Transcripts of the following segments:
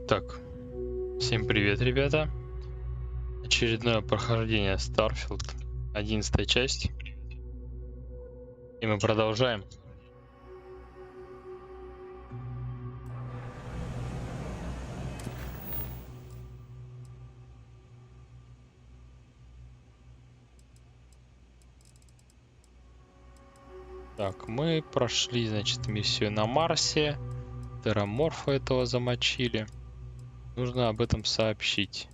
Итак, всем привет, ребята. Очередное прохождение Starfield, 11 часть. И мы продолжаем. Так, мы прошли, значит, миссию на Марсе. Терраморфа этого замочили. Нужно об этом сообщить.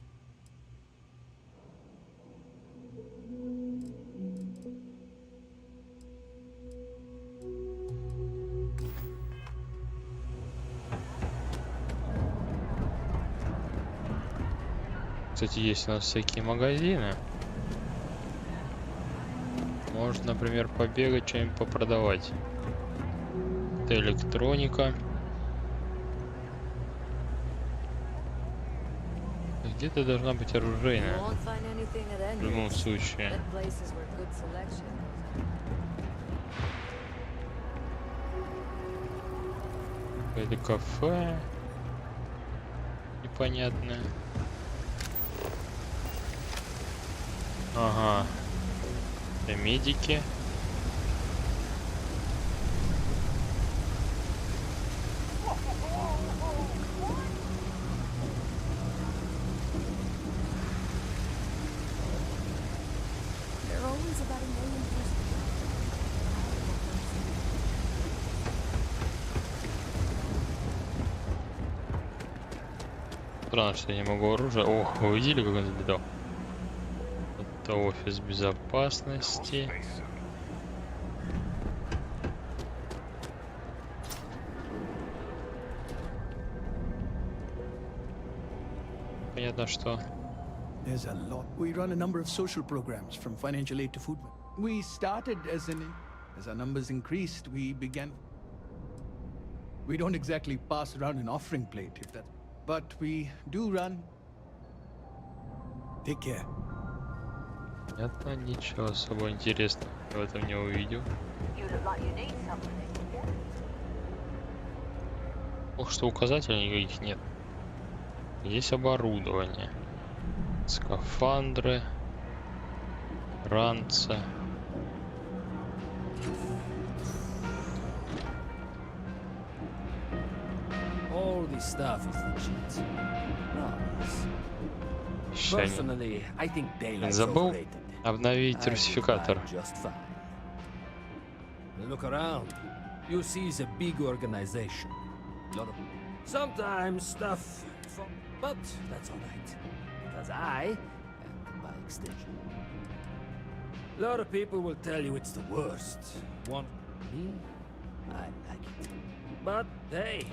Кстати, есть у нас всякие магазины. Можно, например, побегать, что-нибудь попродавать. Это электроника. Где-то должна быть оружейная. В любом случае. Это кафе. Непонятное. Ага. Это медики. Странно, что я не могу оружие. О, вы видели, как он залетал? Это офис безопасности. Понятно, что... There's a lot. We run a number of social programs, from financial aid to food. We started as our numbers increased, we began. We don't exactly pass around an offering plate, if that. But we do run. Take care. Понятно, ничего особо интересного в этом не увидел. Ох, что указателей никаких нет. Есть оборудование. Скафандры. Ранцы. All this stuff is legit. Nice. Personally, I think daylight's Забыл overrated. обновить I русификатор. survive just fine. Look around. You see, it's a big organization. Sometimes stuff, but that's all right. Because I, and by extension, a lot of people will tell you it's the worst. One, me, I like it. But hey,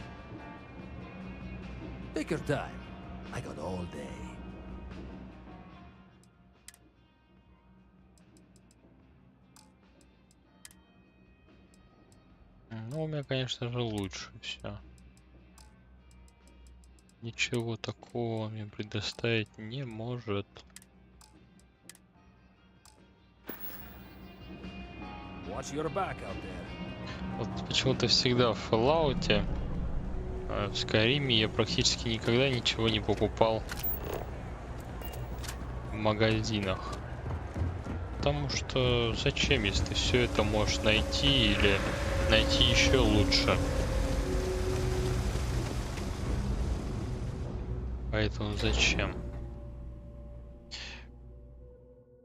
take your time. I got all day. Ну, у меня, конечно же, лучше все. Ничего такого он мне предоставить не может. Watch your back out there. Вот почему-то всегда в Fallout, в Skyrim я практически никогда ничего не покупал в магазинах. Потому что зачем, если ты все это можешь найти или найти еще лучше? Поэтому зачем?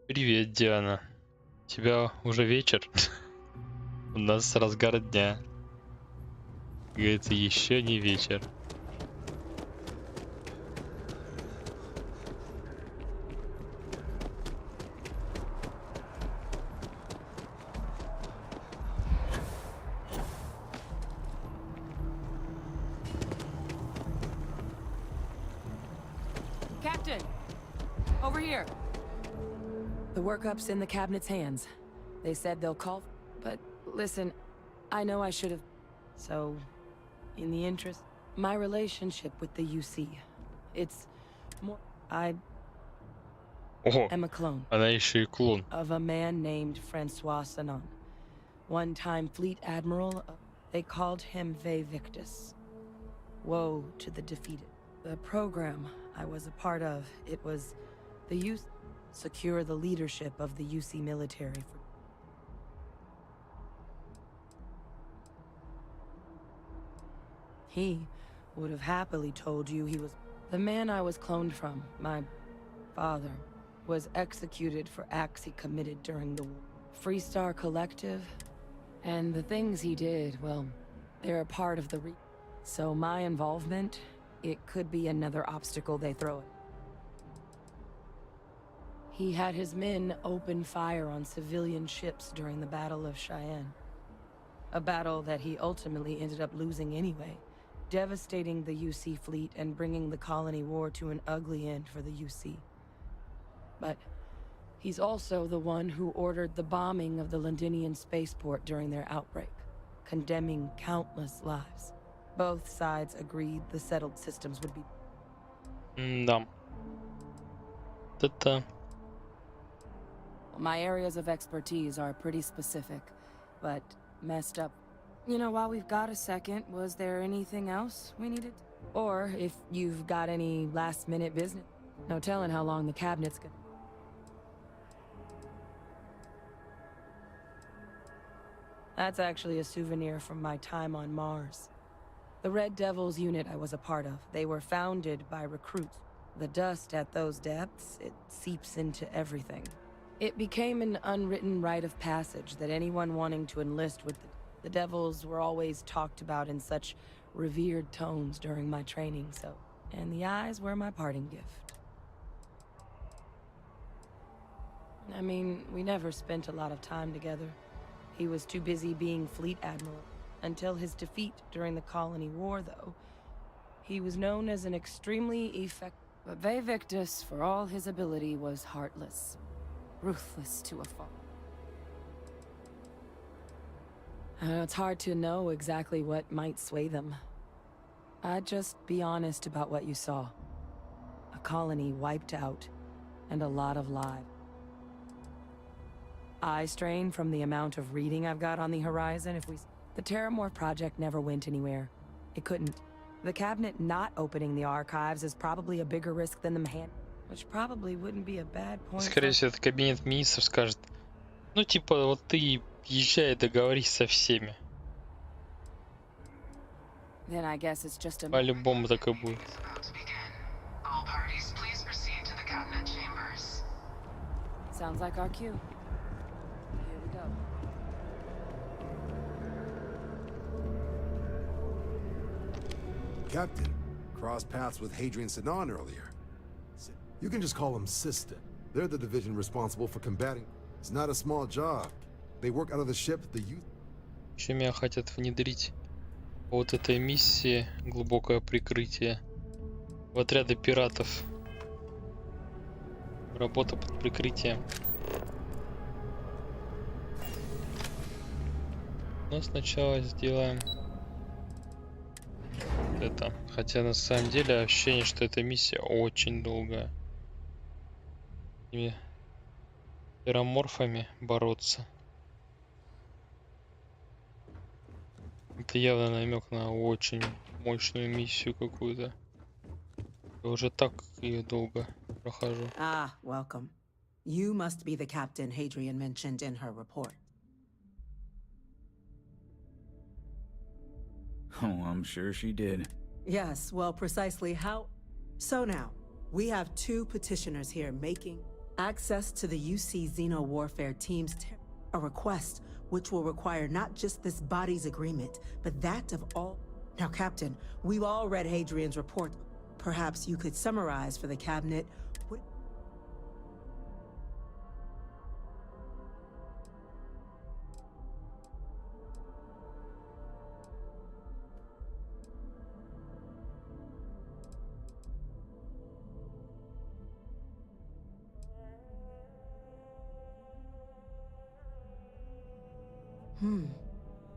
Привет, Диана. У тебя уже вечер? У нас разгар дня. Говорится, еще не вечер. Captain! Over here! The workup's in the cabinet's hands. They said they'll call, but listen, I know I should have. So, in the interest, my relationship with the UC, it's more. I Ого, am a clone она еще и клон. of a man named Francois Sanon. One-time fleet admiral, they called him Ve Victus. Woe to the defeated. The program I was a part of, it was the youth secure the leadership of the UC military for. He would have happily told you he was the man I was cloned from. My father was executed for acts he committed during the Freestar Collective, and the things he did, well, they're a part of the so my involvement, it could be another obstacle they throw at. He had his men open fire on civilian ships during the Battle of Cheyenne. A battle that he ultimately ended up losing anyway, devastating the UC fleet and bringing the colony war to an ugly end for the UC. But he's also the one who ordered the bombing of the Londinian spaceport during their outbreak, condemning countless lives. Both sides agreed the settled systems would be. Да. Это... My areas of expertise are pretty specific, but messed up. You know, while we've got a second, was there anything else we needed? Or if you've got any last-minute business. No telling how long the cabinet's gonna... That's actually a souvenir from my time on Mars. The Red Devils unit I was a part of, they were founded by recruits. The dust at those depths, it seeps into everything. It became an unwritten rite of passage that anyone wanting to enlist with the Devils were always talked about in such revered tones during my training, so... And the eyes were my parting gift. I mean, we never spent a lot of time together. He was too busy being Fleet Admiral. Until his defeat during the Colony War, though, he was known as an extremely effective... But Victus, for all his ability, was heartless. Ruthless to a fault. It's hard to know exactly what might sway them. I'd just be honest about what you saw. A colony wiped out, and a lot of lives. Eye strain from the amount of reading I've got on the horizon if we... The Terramorph project never went anywhere. It couldn't. The cabinet not opening the archives is probably a bigger risk than the hand, which probably wouldn't be a bad point. Скорее всего, это кабинет министров скажет, ну типа вот ты езжай, договорись со всеми. Then I guess it's just a... По-любому так и будет. Sounds like our cue. Here we go. Captain, crossed paths with Hadrian Sinan earlier. You can just call them System. They're the division responsible for combating. It's not a small job. They work out of the ship, the youth. Еще меня хотят внедрить по вот этой миссии глубокое прикрытие в отряды пиратов. Работа под прикрытием. Но сначала сделаем это. Хотя на самом деле ощущение, что эта миссия очень долгая. С этими терраморфами бороться. Это явно намек на очень мощную миссию какую-то. Я уже так ее долго прохожу. Ah, welcome. You must be the captain Hadrian mentioned in her report. Oh, I'm sure she did. Yes, well, precisely how... So now, we have two petitioners here making access to the UC Xeno Warfare Team's a request which will require not just this body's agreement, but that of all... Now, Captain, we've all read Hadrian's report. Perhaps you could summarize for the cabinet what...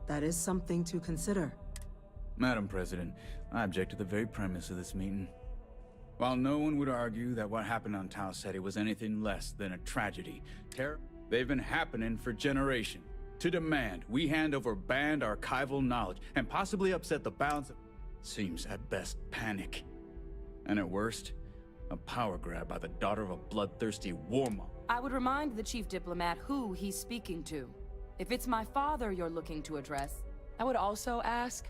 That is something to consider. Madam President, I object to the very premise of this meeting. While no one would argue that what happened on Tau Ceti was anything less than a tragedy, they've been happening for generations. To demand we hand over banned archival knowledge and possibly upset the balance of... seems at best panic. And at worst, a power grab by the daughter of a bloodthirsty warmonger. I would remind the chief diplomat who he's speaking to. If it's my father you're looking to address, I would also ask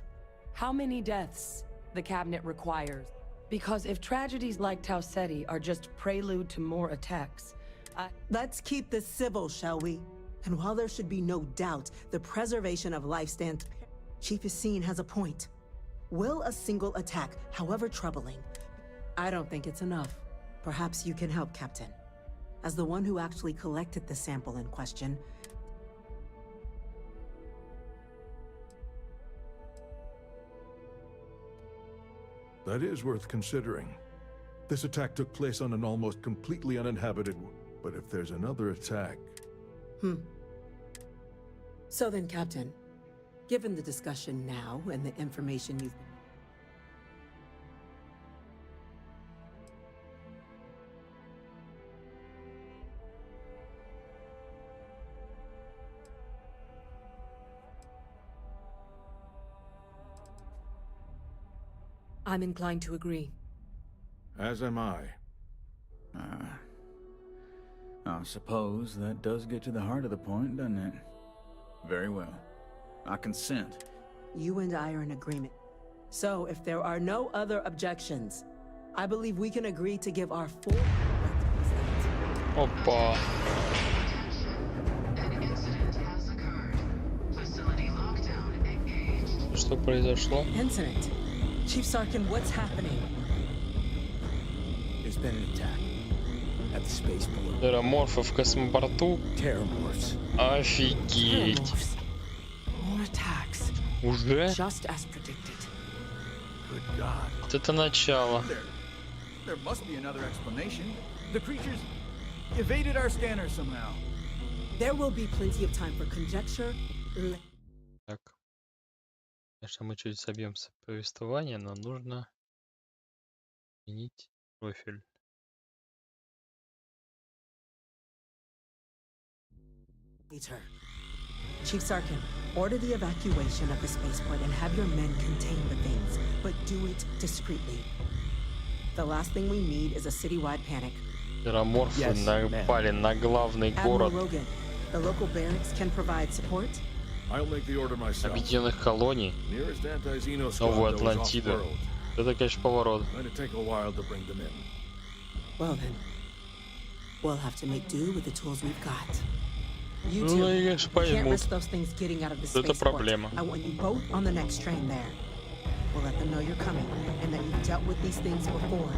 how many deaths the cabinet requires. Because if tragedies like Taucetti are just prelude to more attacks, Let's keep this civil, shall we? And while there should be no doubt the preservation of life stands, Chief Yassine has a point. Will a single attack, however troubling, I don't think it's enough. Perhaps you can help, Captain. As the one who actually collected the sample in question, That is worth considering. This attack took place on an almost completely uninhabited world. But if there's another attack... So then, Captain, given the discussion now and the information you've... I'm inclined to agree. As am I. I suppose that does get to the heart of the point, doesn't it? Very well. I consent. You and I are in agreement. So, if there are no other objections, I believe we can agree to give our full... Опа. Что произошло? Incident. Chief Sarkin, what's happening? There's been an attack at the spaceport. Тераморфы в космопорту? Terramorphs. Офигеть. More attacks. Уже? Just as predicted. Good God. Вот это начало. There must be another explanation. The creatures evaded our scanner somehow. There will be plenty of time for conjecture. Так. Конечно, мы чуть собьемся повествования, но нужно изменить профиль. Later. Chief Sarkin, order the evacuation of the spaceport and have your men contain the things, but do it discreetly. The last thing we need is a citywide panic. Тераморфы напали на главный город Admiral Rogan, the local barracks can provide support. I'll make the order myself. объединенных колоний, Nearest anti-Xeno squad Новую goes Атлантиду. off-world. Это, конечно, поворот. Going to take a while to bring them in. Well then, we'll have to make do with the tools we've got. You Ну, two, я you can't пойму. risk those things getting out of the Это spaceport. проблема. I want you both on the next train there. We'll let them know you're coming and that you've dealt with these things before.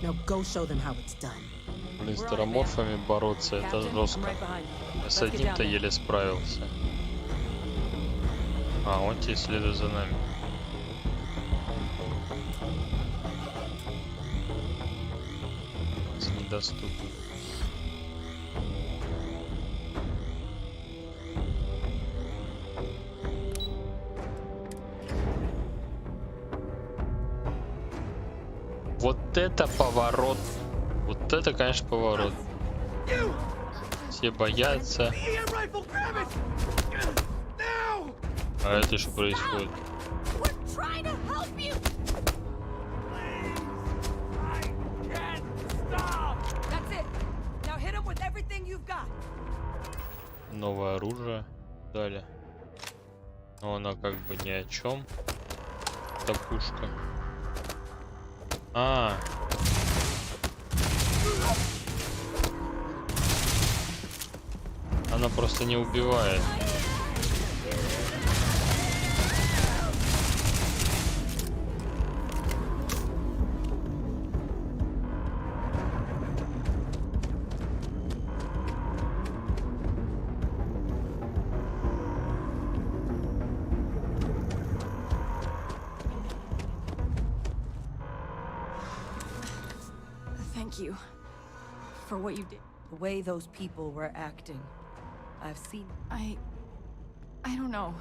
Now go show them how it's done. Блин, с тераморфами бороться, это жестко. Я с одним-то еле справился. А, он те следует за нами. Недоступен. Вот это поворот. Вот это, конечно, поворот. Все боятся. А это что происходит? Новое оружие дали. Но она как бы ни о чем. Это пушка. Она просто не убивает. Thank you for what you did. The way those people were acting. I've seen... I don't know.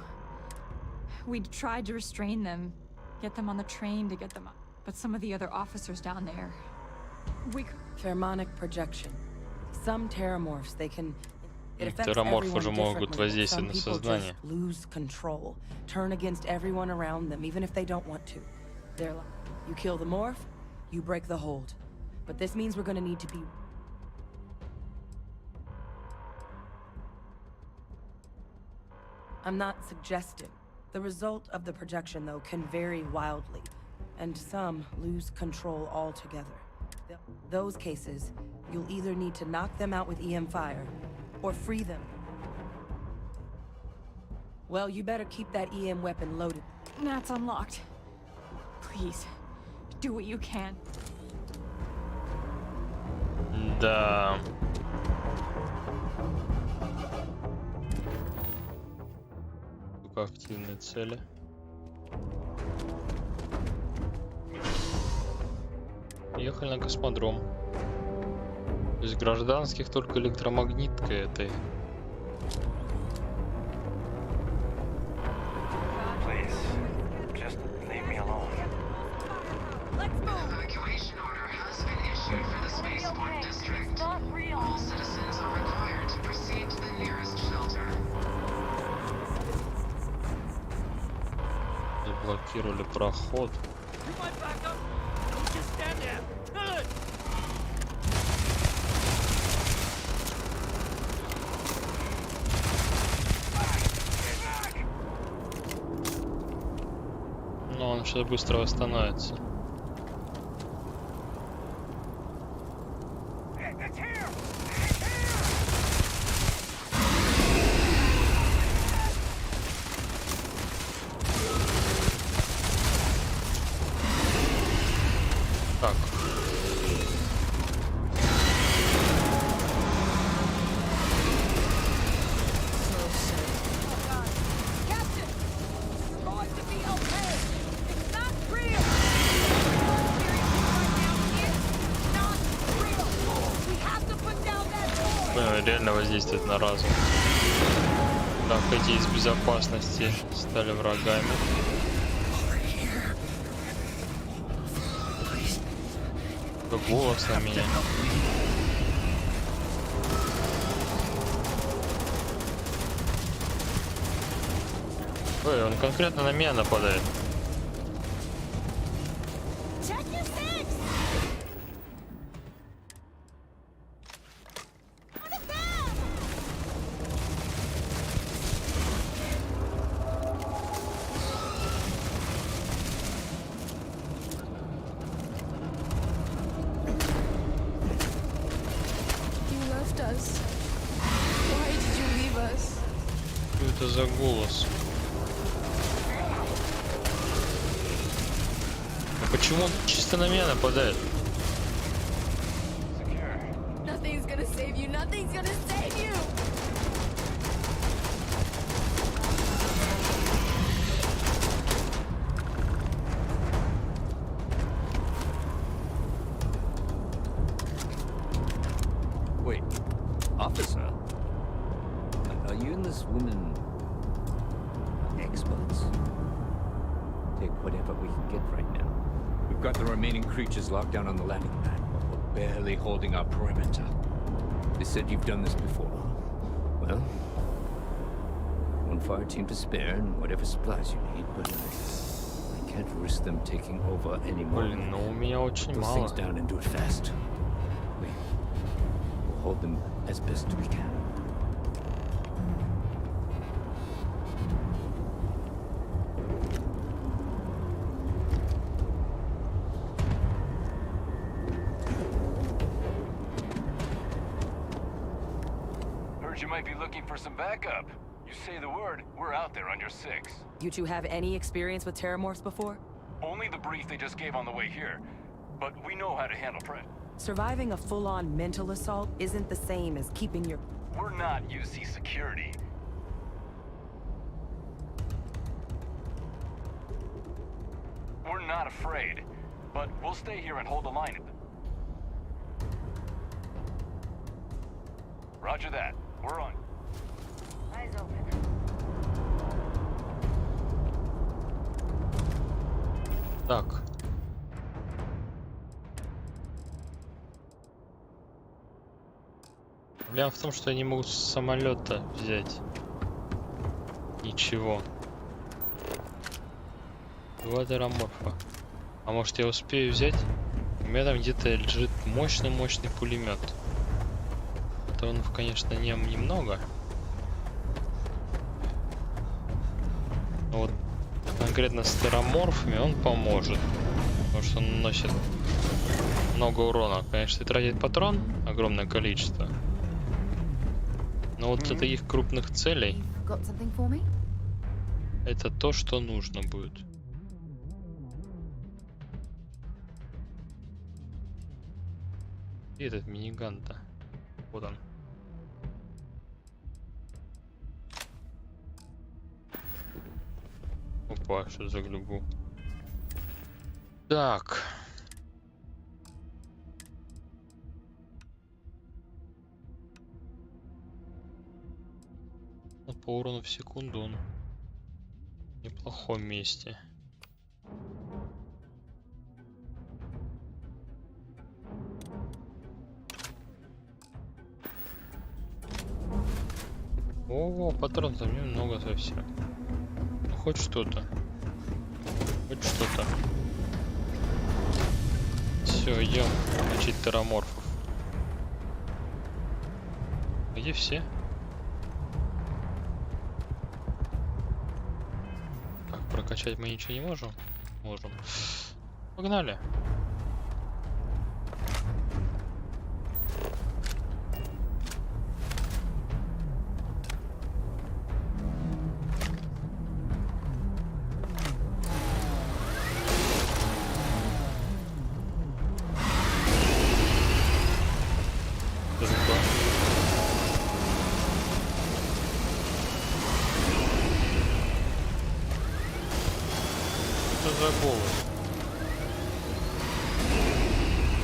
We tried to restrain them, get them on the train to get them up. But some of the other officers down there... Pheromonic projection. Some terramorphs, they can... It affects Тераморфы же everyone могут differently. воздействовать Some на people сознание. just lose control, turn against everyone around them, even if they don't want to. They're like, you kill the morph, you break the hold. But this means we're gonna need to be... I'm not suggesting. The result of the projection, though, can vary wildly, and some lose control altogether. Those cases, you'll either need to knock them out with EM fire, or free them. Well, you better keep that EM weapon loaded. That's unlocked. Please, do what you can. Да. Только активные цели. Ехали на космодром. То есть гражданских только электромагнитка этой. Заблокировали проход. Но он сейчас быстро восстановится. Так. Реально воздействует на разум. Так, эти из безопасности стали врагами. Голос на меня. Ой, он конкретно на меня нападает. Что это за голос? А почему он чисто на меня нападает? Wait, officer? Are you and this woman experts? Take whatever we can get right now. We've got the remaining creatures locked down on the landing pad, but we're barely holding our perimeter. They said you've done this before. Well, one fire team to spare and whatever supplies you need, but I can't risk them taking over anymore. Блин, ну у меня очень Put мало. things down and do it fast. We'll hold them as best we can. You might be looking for some backup. You say the word, we're out there on your 6. You two have any experience with terramorphs before? Only the brief they just gave on the way here. But we know how to handle prep. Surviving a full-on mental assault isn't the same as keeping your... We're not UC security. We're not afraid. But we'll stay here and hold the line. Roger that. We're on. Eyes open. Так. Проблема в том, что я не могу с самолета взять ничего. 2 тераморфа. А может я успею взять? У меня там где-то лежит мощный пулемет. Патронов, конечно, немного. Но вот конкретно с тераморфами он поможет. Потому что он наносит много урона. Конечно, и тратит патрон огромное количество. Но вот для таких крупных целей это то, что нужно будет. И этот миниган-то. Вот он. Опа, что за глюбу. Так. Ну, по урону в секунду он в неплохом месте. О, патронов там немного совсем. Ну, хоть что-то. Хоть что-то. Все, идем учить тераморфов. Где все? Так, прокачать мы ничего не можем? Можем. Погнали.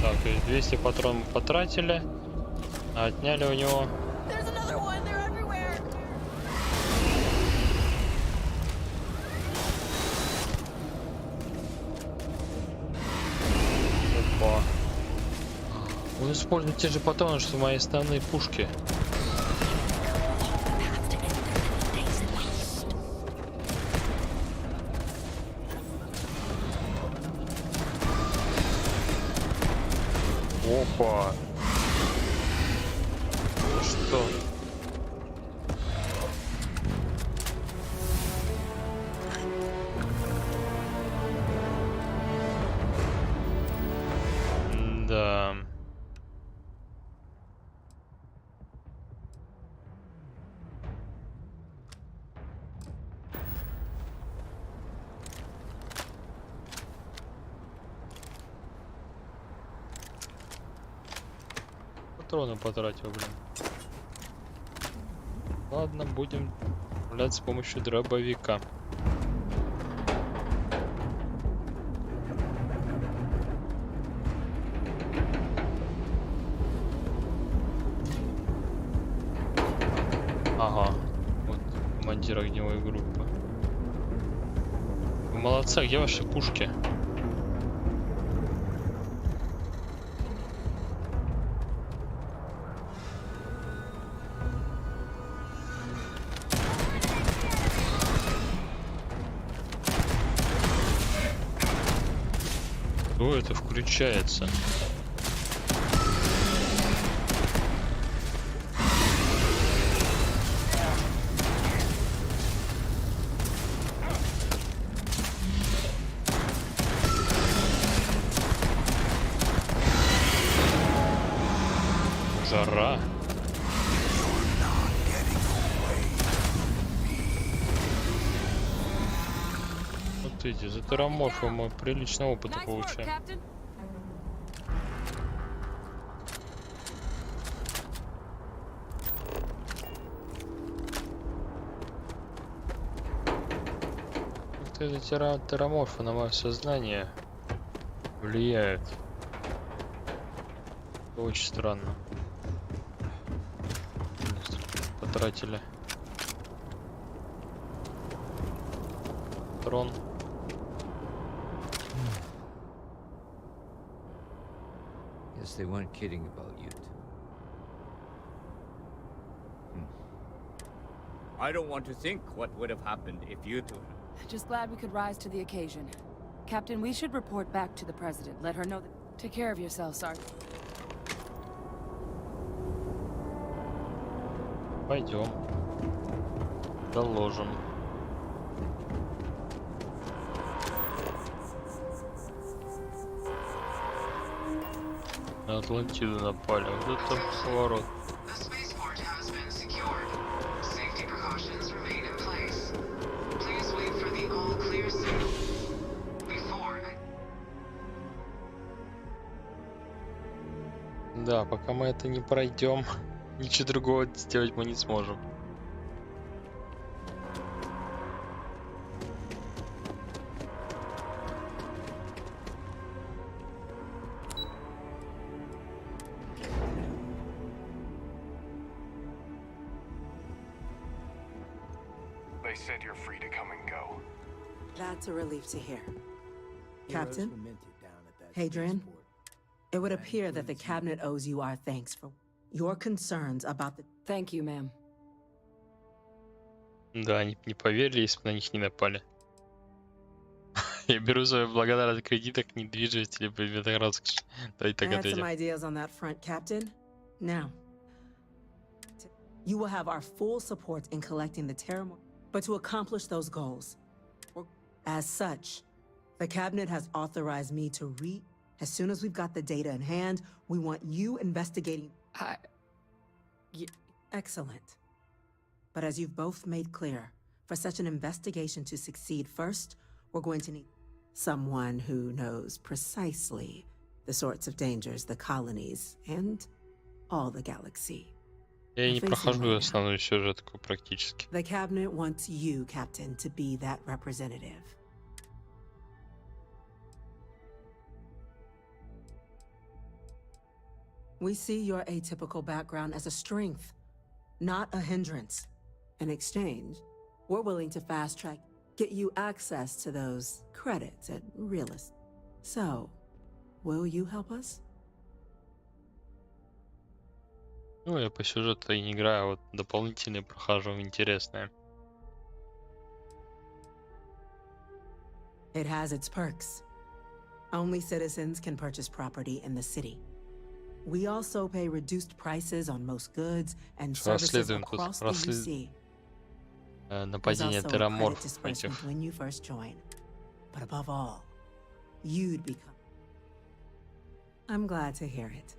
Так, то есть 200 патронов потратили, а отняли у него. Опа. Он использует те же патроны, что мои основные пушки. Опа. Ну что? Да. Патроны потратил, блин. Ладно, будем гулять с помощью дробовика. Ага, вот командир огневой группы. Вы молодцы, а где ваши пушки? Что это включается? Жара. Вот эти, за тераморфа мы прилично опыта получаем. Как-то эти тераморфы на мое сознание влияют. Это очень странно. Потратили трон. Guess they weren't kidding about you. I don't want to think what would have happened if you two... Just glad we could rise to the occasion. Captain, we should report back to the President. Let her know that... Take care of yourself, Sergeant. Пойдем. Доложим. На Атлантиду напали. Вот это поворот. Да, пока мы это не пройдем, ничего другого сделать мы не сможем. They said you're free to come and go. That's a relief to hear. Captain? Hadrian? It would appear that the cabinet owes you our thanks for your concerns about the... Thank you, ma'am. Да, они не поверили, если бы на них не напали. Я беру свою благодарность кредиток, недвижимости или предметах роскоши. Давай так I had some ответим. ideas on that front, Captain. Now, you will have our full support in collecting the terror, but to accomplish those goals, as such, the cabinet has authorized me to read. As soon as we've got the data in hand, we want you investigating. Excellent. But as you've both made clear, for such an investigation to succeed, first, we're going to need someone who knows precisely the sorts of dangers the colonies and all the galaxy. Я не прохожу основную сюжетку практически. The cabinet wants you, Captain, to be that representative. We see your atypical background as a strength, not a hindrance. In exchange, we're willing to fast-track, get you access to those credits at Realist. So, will you help us? Ну, я по сюжету и не играю, вот дополнительные прохожу интересные. It has its perks. Only citizens can purchase property in the city. We also pay reduced prices on most goods and services across the UC. Нападение терраморфов этих. When you first join. But above all, you'd become... I'm glad to hear it.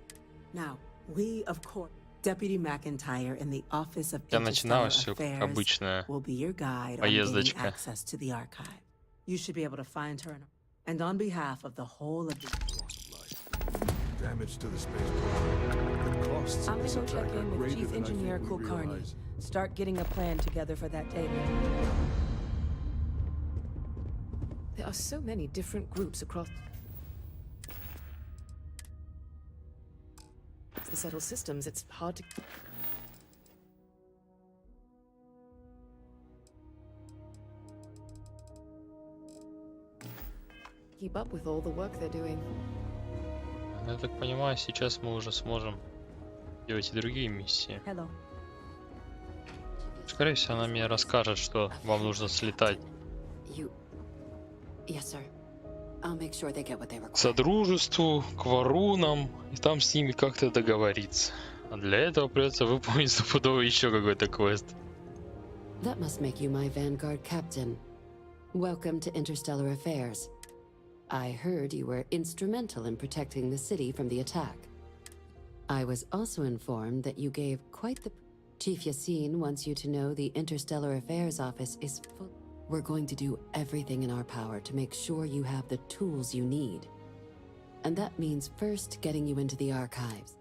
Now, we, of course, Deputy McIntyre in the Office of Interstellar Affairs will be your guide on gaining access to the archive. You should be able to find her, and on behalf of the whole of the... Damage to the spaceport. The costs I'm of this gonna go check attack are in with greater Chief than I think Engineer we Kulkarni. realize. Start getting a plan together for that data. There are so many different groups across the settled systems, it's hard to... keep up with all the work they're doing. Я так понимаю, сейчас мы уже сможем делать и другие миссии. Hello. Скорее всего, она мне расскажет, что вам нужно слетать Yes, sir. I'll make sure they get what they require. к Содружеству, к Варунам, и там с ними как-то договориться. А для этого придется выполнить стопудово еще какой-то квест. That must make you my Vanguard captain. Welcome to Interstellar Affairs. I heard you were instrumental in protecting the city from the attack. I was also informed that you gave quite the... Chief Yassine wants you to know the Interstellar Affairs office is full. We're going to do everything in our power to make sure you have the tools you need. And that means first getting you into the archives.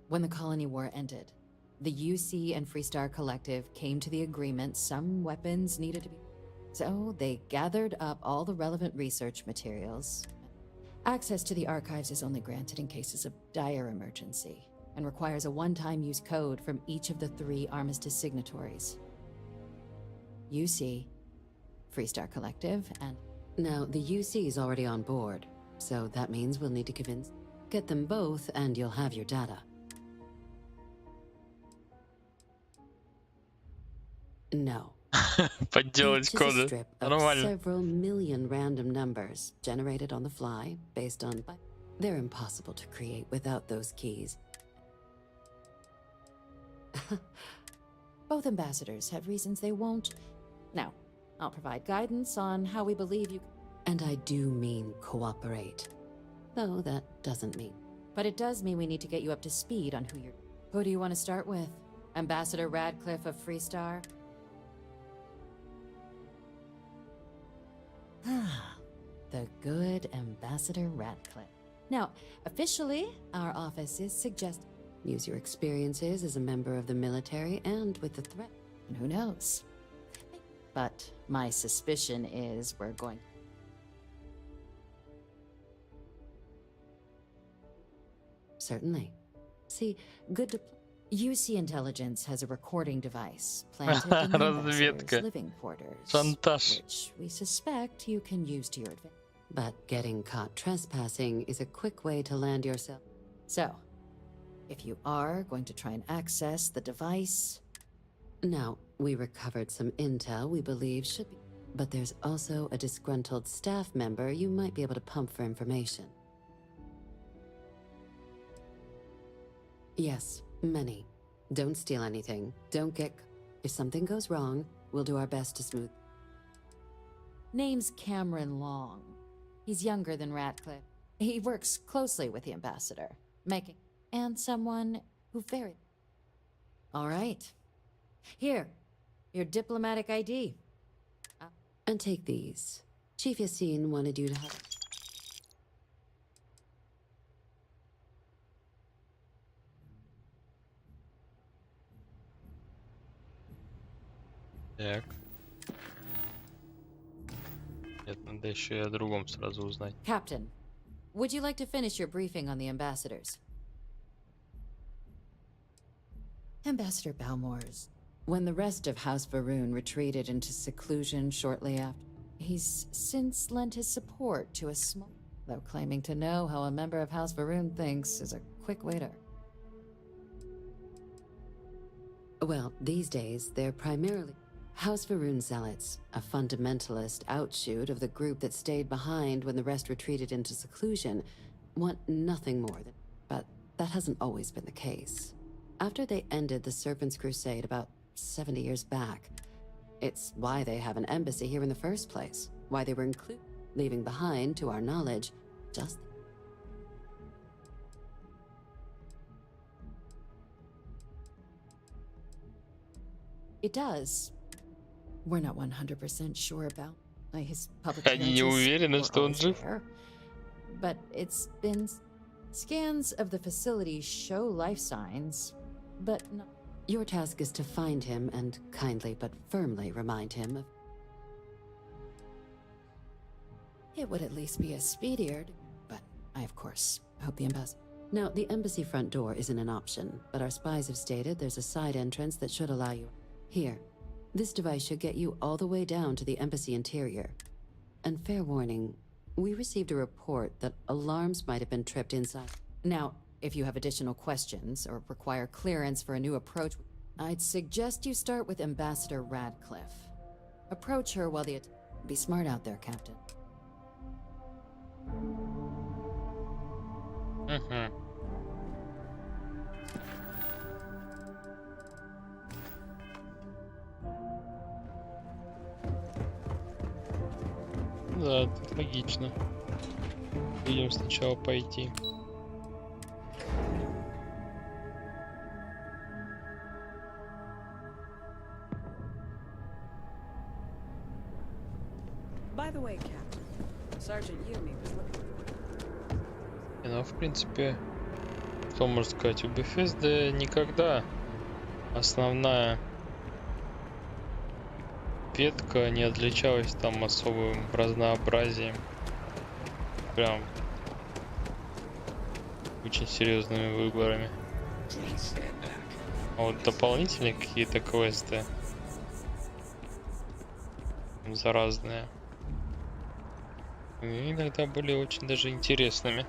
When the colony war ended, the UC and Freestar Collective came to the agreement some weapons needed to be... So they gathered up all the relevant research materials. Access to the archives is only granted in cases of dire emergency and requires a one-time use code from each of the 3 Armistice signatories. UC, Freestar Collective, and... Now, the UC is already on board, so that means we'll need to get them both and you'll have your data. No, Подделать Each is a коды. strip of Нормально. several million random numbers generated on the fly based on... They're impossible to create without those keys. Both ambassadors have reasons they won't. Now, I'll provide guidance on how we believe you... And I do mean cooperate. Though that doesn't mean... But it does mean we need to get you up to speed on who you're... Who do you want to start with? Ambassador Radcliffe of Freestar? The good Ambassador Radcliffe. Now, officially, our office is suggesting... Use your experiences as a member of the military and with the threat. And who knows? But my suspicion is we're going... Certainly. See, good UC Intelligence has a recording device planted in the ambassador's living quarters, Шантаж. which we suspect you can use to your advantage. But getting caught trespassing is a quick way to land yourself. So, if you are going to try and access the device... Now, we recovered some intel we believe should be... But there's also a disgruntled staff member you might be able to pump for information. Yes, many. Don't steal anything. Don't get... If something goes wrong, we'll do our best to smooth... Name's Cameron Long. He's younger than Ratcliffe. He works closely with the ambassador, making... And someone who very... All right. Here, your diplomatic ID. And take these. Chief Yassine wanted you to have... Так. Нет, надо еще и о другом сразу узнать. Captain, would you like to finish your briefing on the ambassadors? Ambassador Balmore's. When the rest of House Varun retreated into seclusion shortly after... He's since lent his support to a small... Though claiming to know how a member of House Varun thinks is a quick way to... Well, these days, they're primarily... House Varun zealots, a fundamentalist outshoot of the group that stayed behind when the rest retreated into seclusion, want nothing more than... But that hasn't always been the case. After they ended the Serpent's Crusade about 70 years back, it's why they have an embassy here in the first place, why they were included, leaving behind, to our knowledge, just... It does. We're not 100% sure about his public Они не уверены, что он жив. But it's been... Scans of the facility show life signs, but not... Your task is to find him and kindly but firmly remind him of... It would at least be a speedier, but I, of course, hope the ambassador... Now, the embassy front door isn't an option, but our spies have stated there's a side entrance that should allow you... Here. This device should get you all the way down to the embassy interior. And fair warning, we received a report that alarms might have been tripped inside. Now, if you have additional questions or require clearance for a new approach, I'd suggest you start with Ambassador Radcliffe. Approach her while the... Be smart out there, Captain. Да, тут логично. Будем сначала пойти. By the way, Captain, Sergeant Yumi was looking. Ну, в принципе, что можно сказать, у Bethesda никогда основная ветка не отличалась там особым разнообразием. Прям очень серьезными выборами. А вот дополнительные какие-то квесты заразные иногда были очень даже интересными.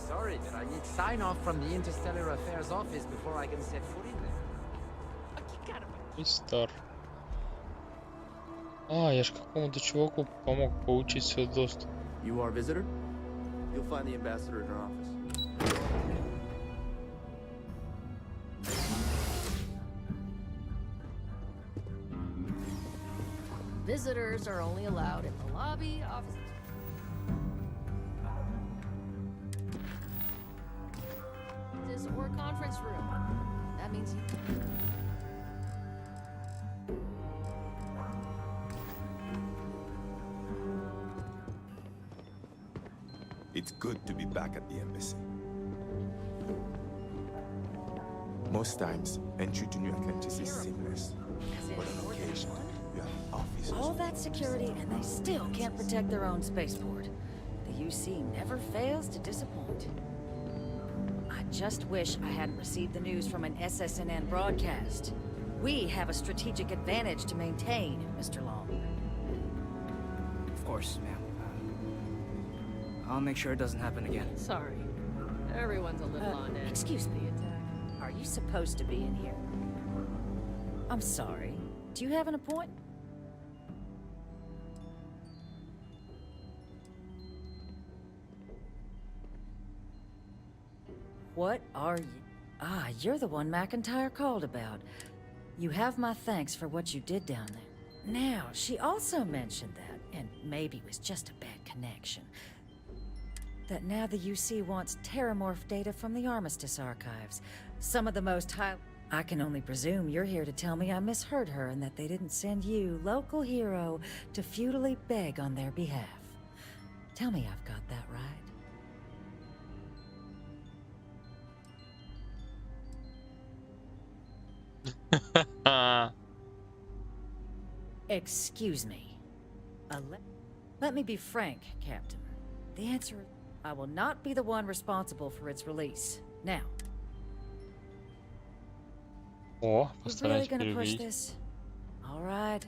Sorry, but I need sign off from the Interstellar Affairs office before I can set foot in there. И стар. А, я же какому-то чуваку помог получить свой доступ. You are a visitor? You'll find the ambassador in her office. Visitors are only allowed in the lobby, office. Or conference room. That means you. It's good to be back at the embassy. Most times, entry to New Atlantis is seamless. But on occasion, you have officers. All that security and they still can't protect their own spaceport. The UC never fails to disappoint. I just wish I hadn't received the news from an SSNN broadcast. We have a strategic advantage to maintain, Mr. Long. Of course, ma'am. I'll make sure it doesn't happen again. Sorry. Everyone's a little on edge. Excuse me. Are you supposed to be in here? I'm sorry. Do you have an appointment? What are you? Ah, you're the one McIntyre called about. You have my thanks for what you did down there. Now, she also mentioned that, and maybe it was just a bad connection, that now the UC wants terramorph data from the Armistice archives. Some of the most high... I can only presume you're here to tell me I misheard her and that they didn't send you, local hero, to futilely beg on their behalf. Tell me I've got that right. Excuse me. Let me be frank, Captain. The answer is I will not be the one responsible for its release. Now. О, You really постараюсь gonna push перевести. this? All right.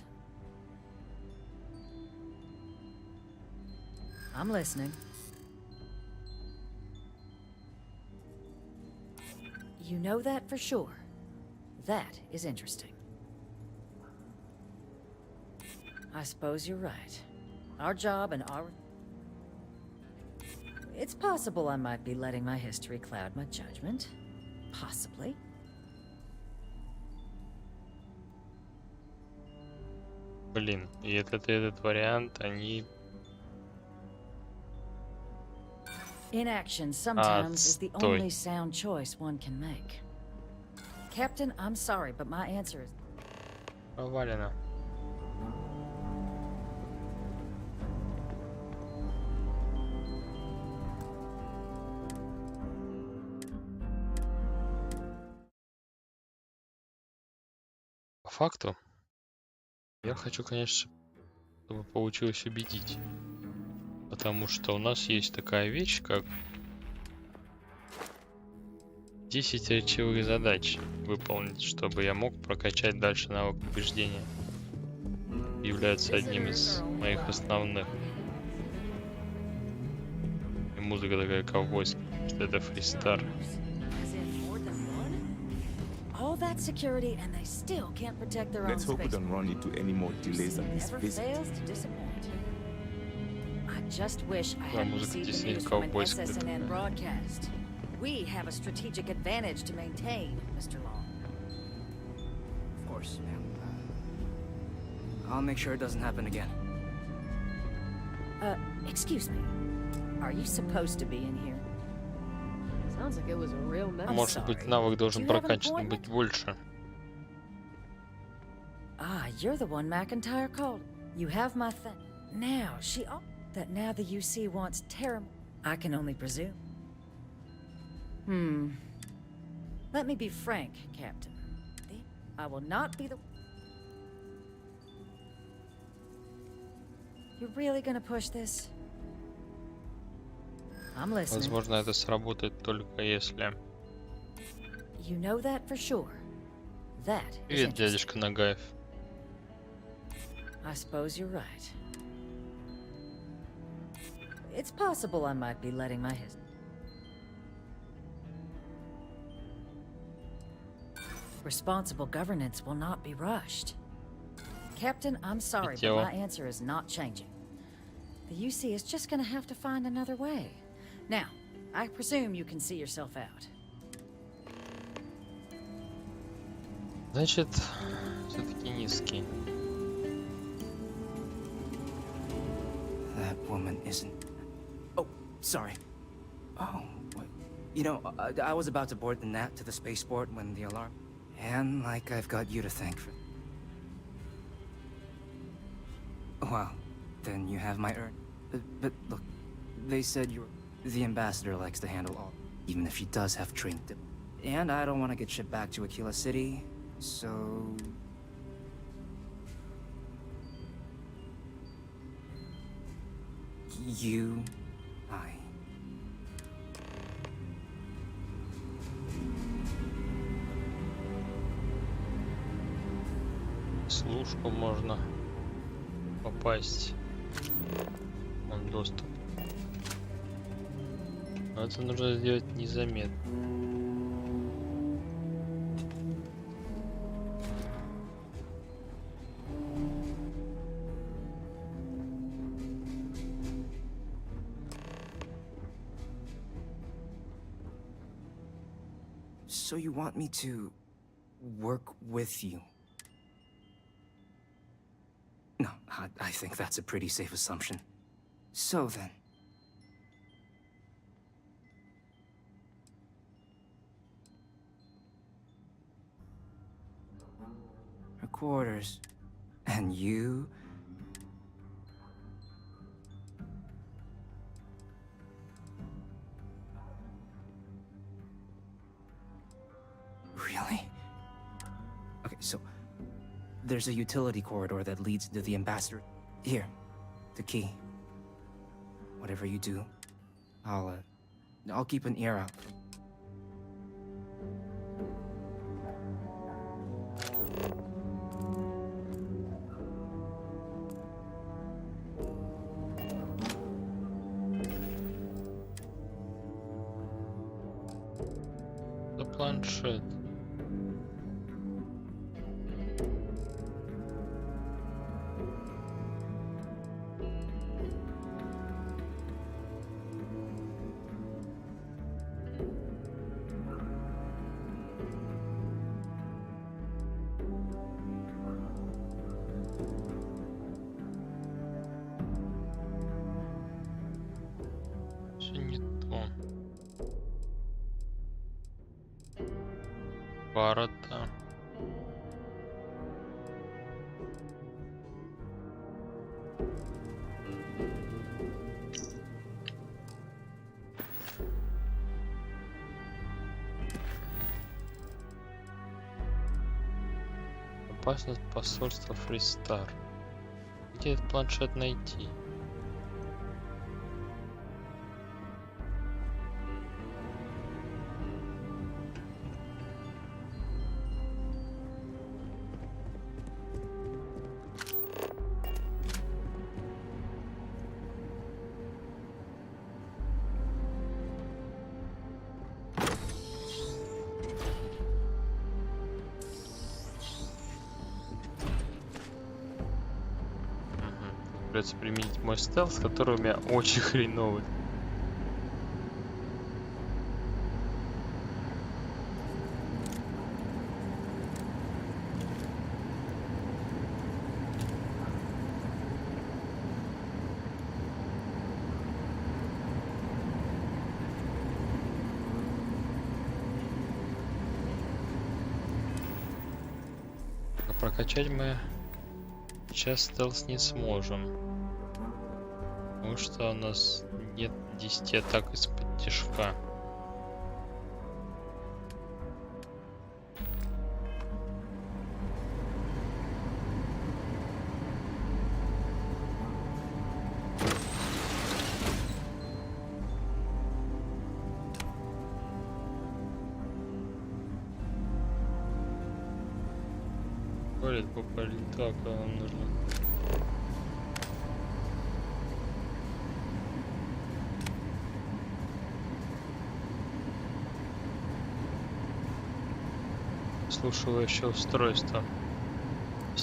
I'm listening. You know that for sure. That is interesting. I suppose you're right. Our job and our... It's possible I might be letting my history cloud my judgment. Possibly. Блин, и этот вариант, они... Inaction sometimes is the Отстой. only sound choice one can make. Captain, I'm sorry, but my answer is... Провалено. По факту, я хочу, конечно, чтобы получилось убедить. Потому что у нас есть такая вещь, как 10 речевых задач выполнить, чтобы я мог прокачать дальше навык убеждения. Является одним из моих основных. И музыка такая ковбойская, что это фристар. All that security and they still can't protect their own Let's hope we space. don't run into any more delays on this Never visit. fails to disappoint. I just wish I Да, had музыка received the действительно news from an ковбойская SSNN такая. broadcast. We have a strategic advantage to maintain, Mr. Long. Of course, ma'am. I'll make sure it doesn't happen again. Excuse me. Are you supposed to be in here? Sounds like it was a real mess. Может быть, навык должен прокачан быть больше. Ah, you're the one McIntyre called. You have my thing. Now, that now the UC wants terram... I can only presume. Let me be frank, Captain. I will not be the... You're really gonna push this? I'm listening. Возможно, это сработает только если... You know that for sure. That is Привет, interesting. дядюшка Нагаев. I suppose you're right. It's possible I might be letting my Responsible governance will not be rushed. Captain, I'm sorry, but my answer is not changing. The UC is just gonna have to find another way. Now, I presume you can see yourself out. Значит, все-таки низкий. That woman isn't... Oh, sorry. Oh, what? You know, I was about to board the Nat to the spaceport when the alarm... And like I've got you to thank for... Well, then you have my urn. But look, they said you're... The ambassador likes to handle all, even if he does have trained... And I don't want to get shipped back to Aquila City, so... Служку можно попасть. Он доступ. Но это нужно сделать незаметно. So you want me to work with you? No, I think that's a pretty safe assumption. So then... Her quarters. And you... Really? Okay, so... There's a utility corridor that leads to the ambassador. Here, the key. Whatever you do, I'll keep an ear out. The планшет. Пара-то. Опасность посольства Фристар. Где этот планшет найти? Придется применить мой стелс, который у меня очень хреновый. А прокачать мы сейчас стелс не сможем. Потому что у нас нет 10 атак из-под тишка. Полет попали так, а нам нужно. прослушивающее устройство.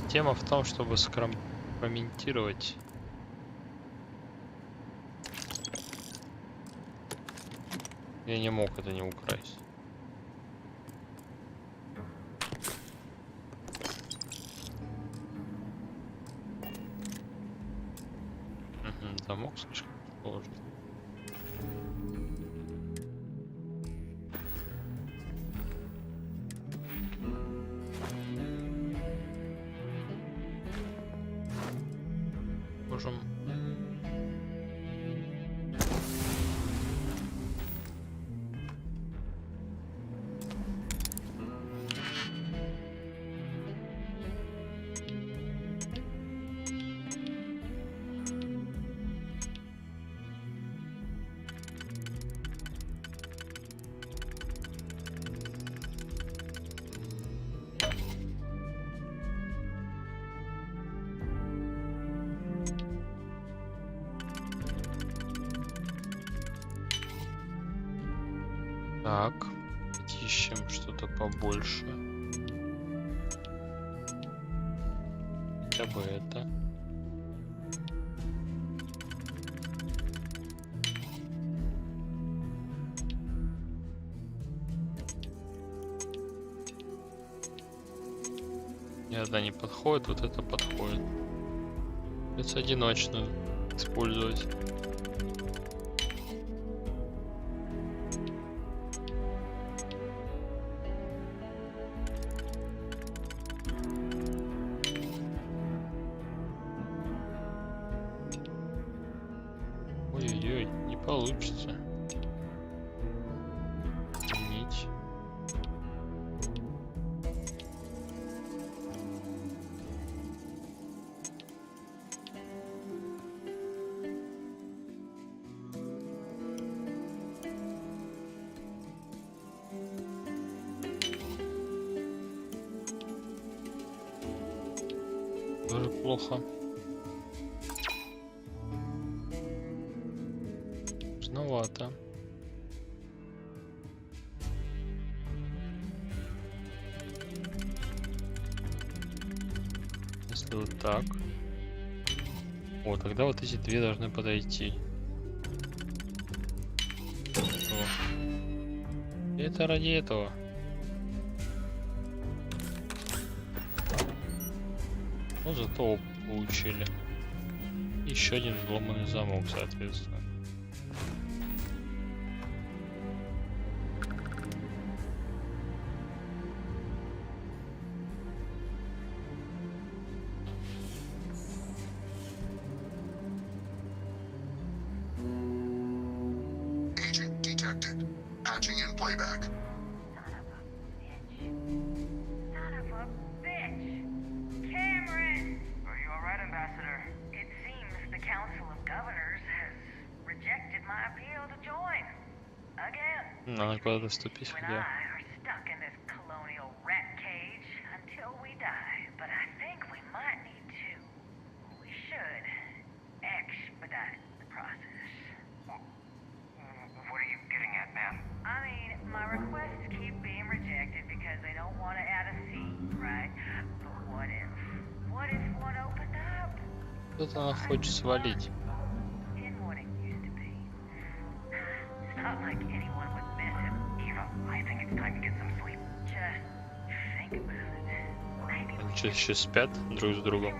Тема в том, чтобы скомпрометировать. Я не мог это не украсть. Замок слишком сложный. Можем. Так, ищем что-то побольше. Хотя бы это. Ни одна не подходит, вот это подходит. Придется одиночную использовать. Ой-ой-ой, не получится. Нить. Тоже плохо. Сложновато. Если вот так. О, тогда вот эти две должны подойти. О. И это ради этого. Ну, зато опыт получили. Еще один взломанный замок, соответственно. Agent detected. Patching in playback. Надо куда-то вступить, хотя. Кто-то она хочет свалить. Они что, еще спят друг с другом?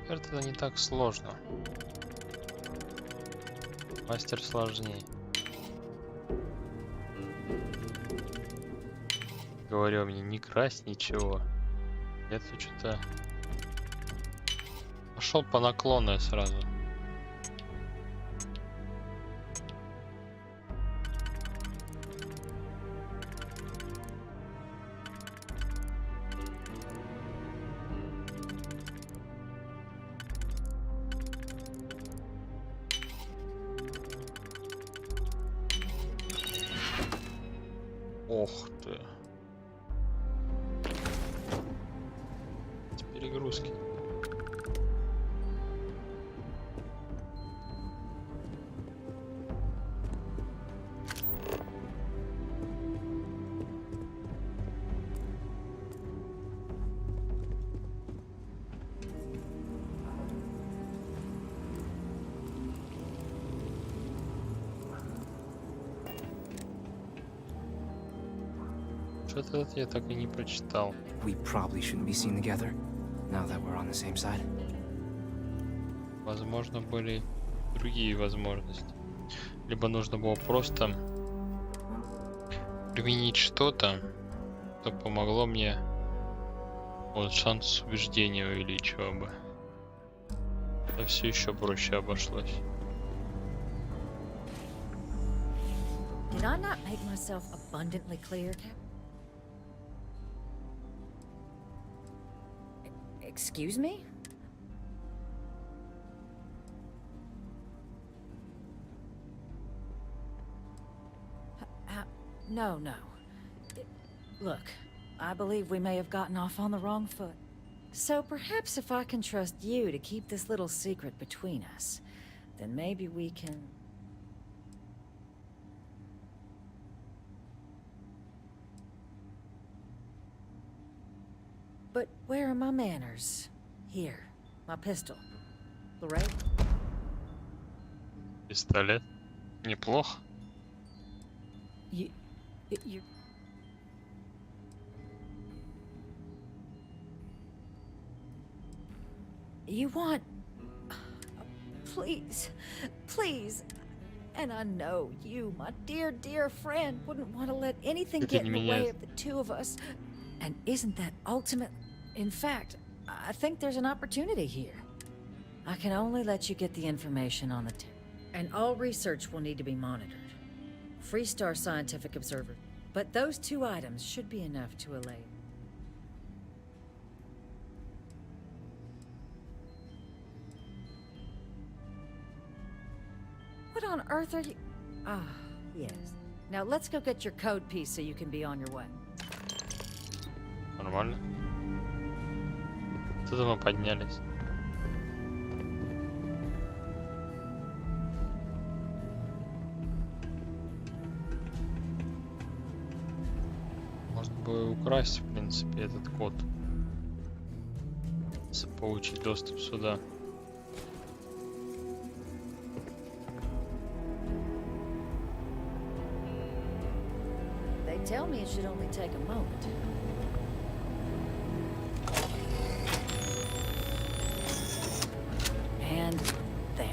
Это не так сложно. Мастер сложнее. Говорю мне, не красть ничего. Это что-то... Пошел по наклонной сразу. Ох ты. С перегрузки. Что-то это я так и не прочитал. We probably shouldn't be seen together, now that we're on the same side. Возможно, были другие возможности. Либо нужно было просто применить что-то, что помогло мне, вот, шанс убеждения увеличивал бы. Это все еще проще обошлось. Did I not make myself abundantly clear, Captain? Excuse me? No. Look, I believe we may have gotten off on the wrong foot. So perhaps if I can trust you to keep this little secret between us, then maybe we can... But where are my manners? Here, my pistol. Lorraine? Пистолет. Неплохо. You... You want... Please. And I know you, my dear, dear friend, wouldn't want to let anything get in the way of the two of us. And isn't that ultimate? In fact, I think there's an opportunity here. I can only let you get the information on the tip. And all research will need to be monitored. Freestar Scientific Observer. But those two items should be enough to allay. What on earth are you... Ah, yes. Now let's go get your code piece so you can be on your way. Нормально. Тут мы поднялись. Можно было украсть, в принципе, этот код. Получить доступ сюда. They tell me it should only take a moment. And there.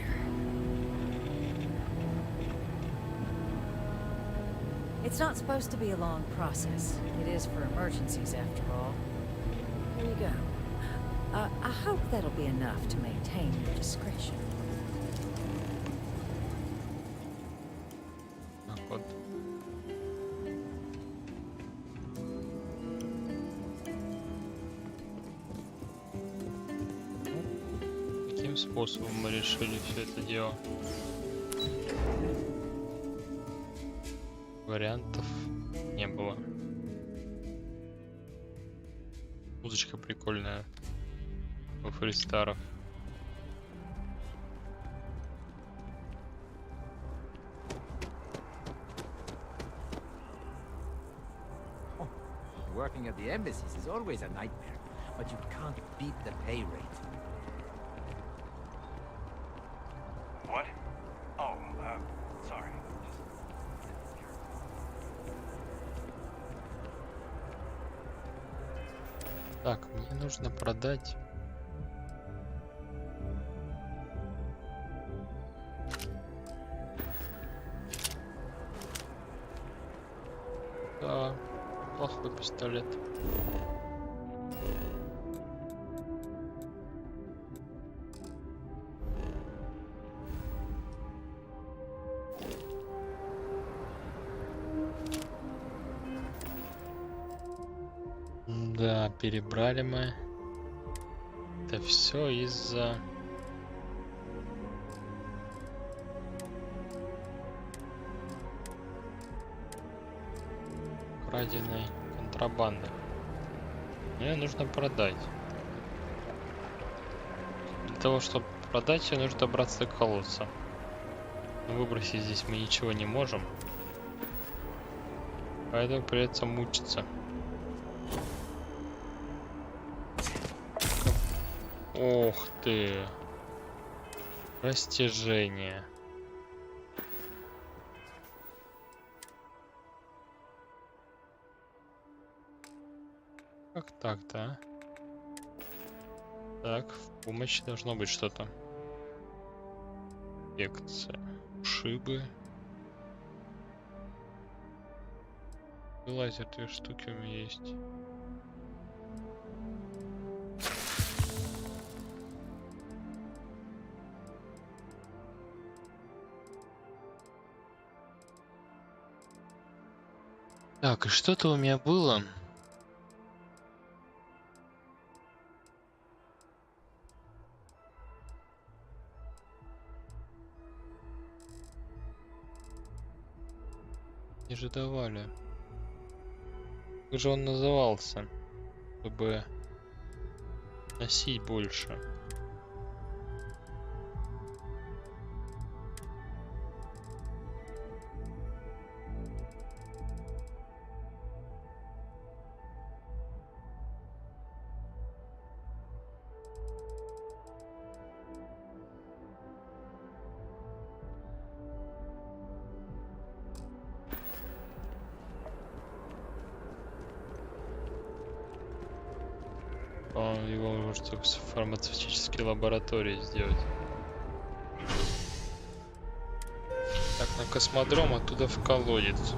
It's not supposed to be a long process. It is for emergencies, after all. Here you go. I hope that'll be enough to maintain your discretion. Вот. Каким способом мы решили все это дело? Вариантов не было. Музычка прикольная у фристаров. Working at the embassies is always a nightmare, but you can't beat the pay rate. What? Oh, sorry. Так, мне нужно продать. пистолет. Да, перебрали мы. Это все из-за краденой контрабанды. Мне нужно продать. Для того, чтобы продать, ее нужно добраться до колодца. Но выбросить здесь мы ничего не можем. Поэтому придется мучиться. Ох ты. Растяжение. Как так-то, а? Так, в помощи должно быть что-то. Инфекция. Ушибы. Лазер, 2 штуки у меня есть. Так, и что-то у меня было. Не же давали. Как же он назывался? Чтобы носить больше. Его можно только в фармацевтической лаборатории сделать. Так, на космодром, оттуда в колодец.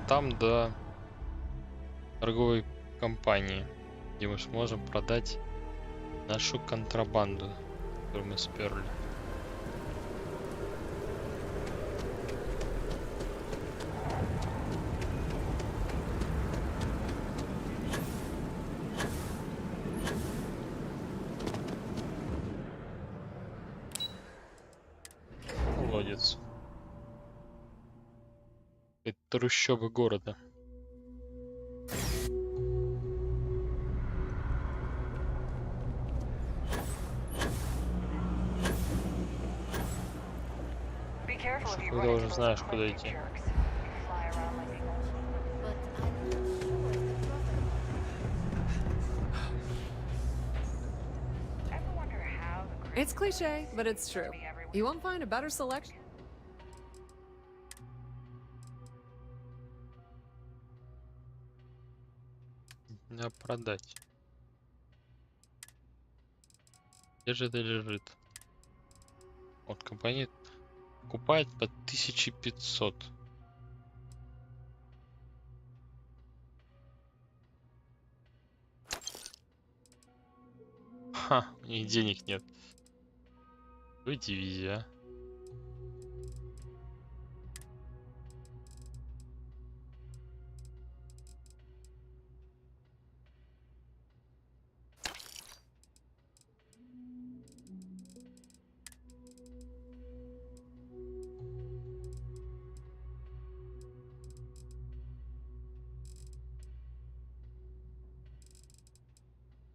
Там до торговой компании, где мы сможем продать нашу контрабанду, которую мы сперли. Колодец. Это трущобы города. Когда уже знаешь, куда идти. It's cliche, but it's true. You won't find a better selection. Надо продать. Где же это лежит? Вот компания покупает по 1500. Ха, у них денег нет. Вы дивизия.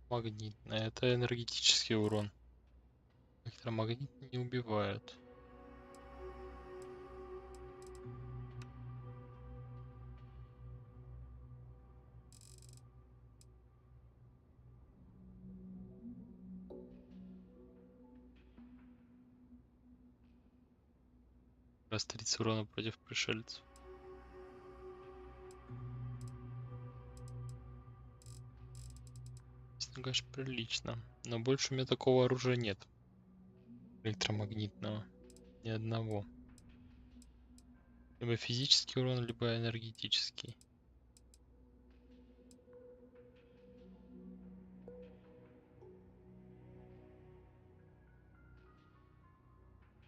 Магнитная. Это энергетический урон. Электромагнит не убивают. Раз 30 урона против пришельцев. Конечно, прилично. Но больше у меня такого оружия нет. Электромагнитного. Ни одного. Либо физический урон, либо энергетический.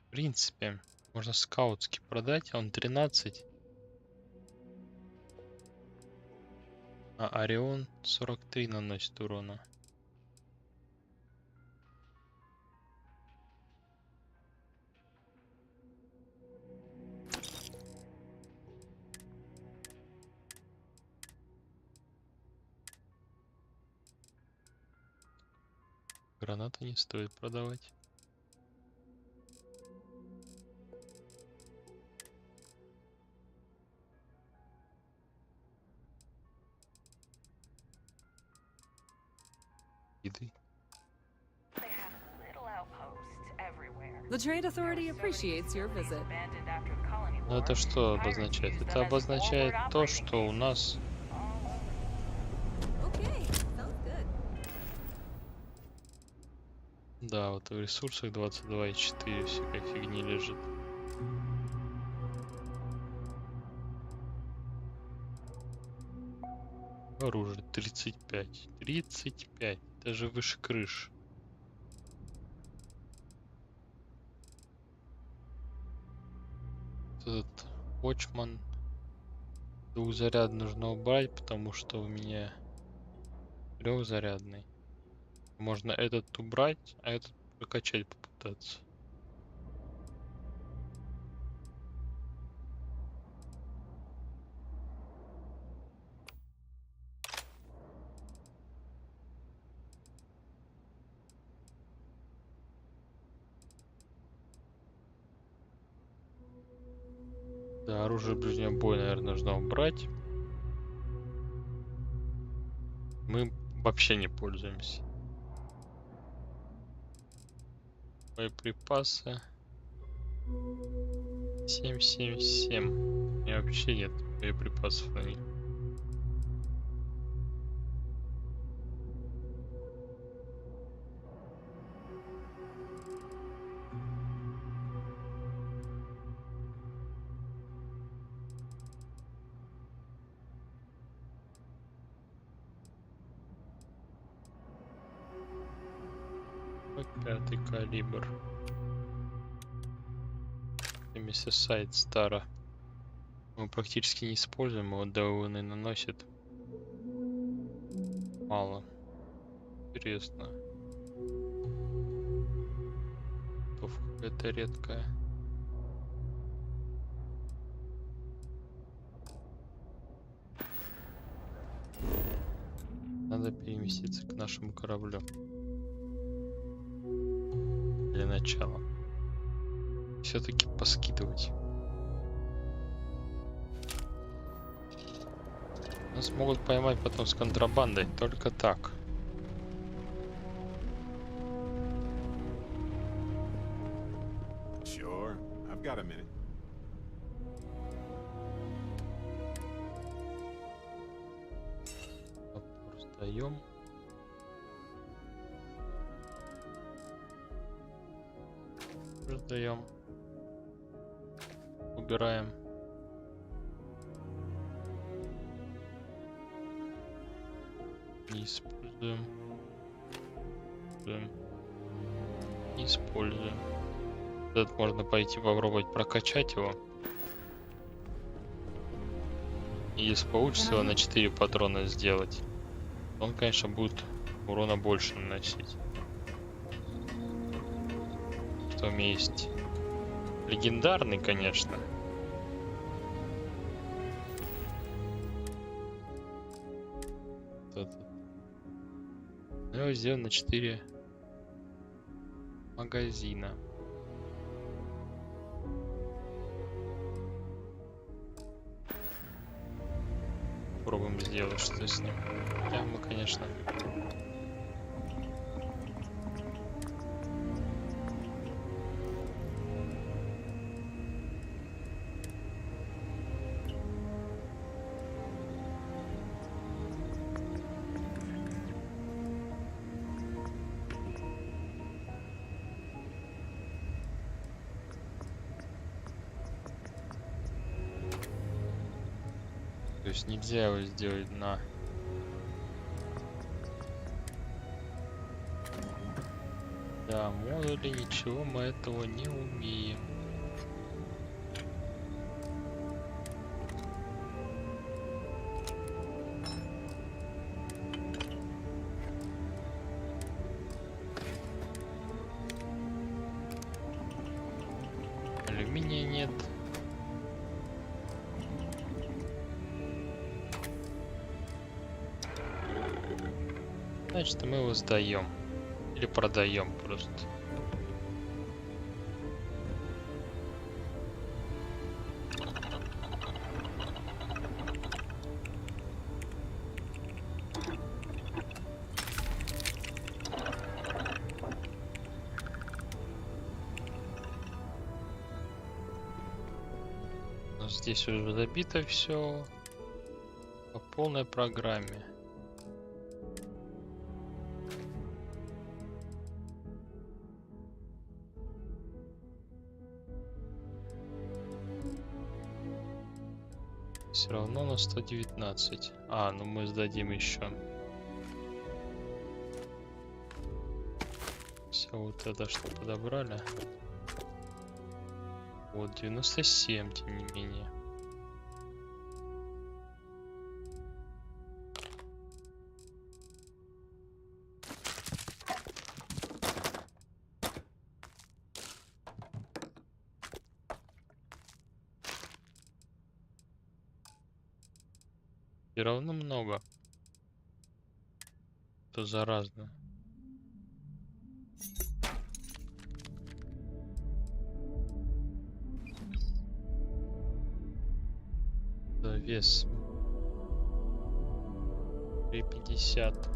В принципе, можно скаутский продать, а он 13. А Орион 43 наносит урона. Гранаты не стоит продавать. Еды. The Trade Authority appreciates your visit. Но это что обозначает? Это обозначает то, что у нас Okay, sounds good. да, вот в ресурсах 22,4 всякой фигни лежит. Оружие 35. 35. Даже выше крыш. Этот Watchman. Двухзаряд нужно убрать, потому что у меня трехзарядный. Можно этот убрать, а этот прокачать попытаться. Да, оружие ближнего боя, наверное, нужно убрать. Мы вообще не пользуемся. Боеприпасы. 777. У меня вообще нет боеприпасов на них. Пятый калибр. Сайт Стара. Мы практически не используем, его дауны наносит мало. Интересно. Это редкая. Надо переместиться к нашему кораблю. Для начала. Все-таки поскидывать. Нас могут поймать потом с контрабандой. Только так. Sure, I've got a minute. Сдаем. Сдаем. Убираем. Не используем. Не используем. Этот можно пойти попробовать прокачать его. И если получится его на 4 патрона сделать, он, конечно, будет урона больше наносить. Что у меня есть легендарный, конечно. Я его сделал на 4 магазина. Попробуем сделать что с ним. Прямо, конечно. есть нельзя его сделать на... Да, модули, ничего мы этого не умеем. Алюминия нет. Значит, мы его сдаем. Или продаем просто. Здесь уже забито все по полной программе. Все равно на 119. Ну мы сдадим еще. Все вот это что подобрали. Вот 97, тем не менее. Все равно много. Это заразно. Да, вес 350.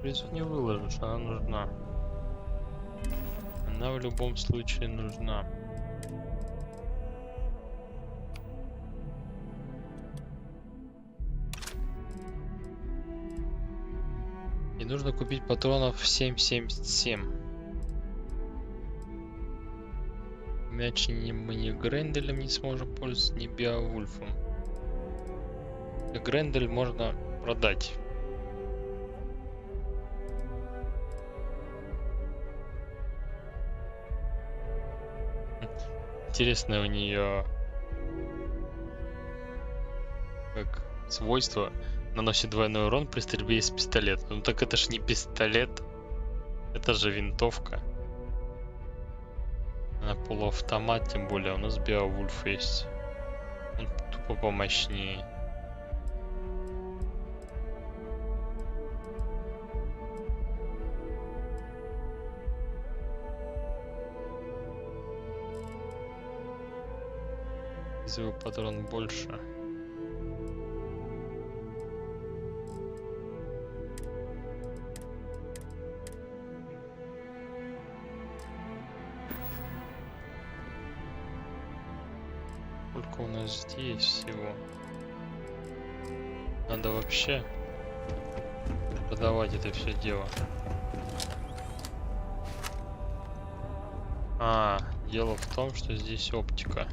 Призу не выложишь, она нужна. Она в любом случае нужна. И нужно купить патронов 777. Иначе мы ни Гренделем не сможем пользоваться, ни Беовульфом. Грендель можно продать. Интересное у нее как свойство: наносит двойной урон при стрельбе из пистолета. Ну так это ж не пистолет, это же винтовка. На полуавтомат, тем более у нас Беовульф есть. Он тупо помощнее. Его патрон больше. Сколько у нас здесь всего? Надо вообще продавать это все дело. Дело в том, что здесь оптика.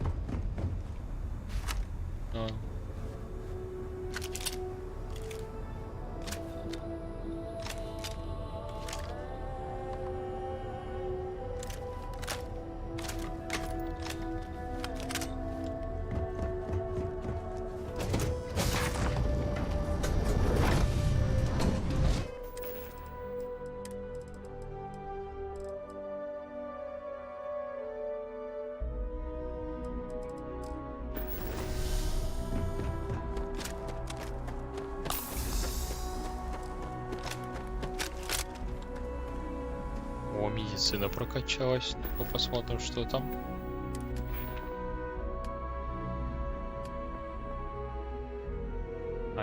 Медицина прокачалась. Ну, посмотрим, что там.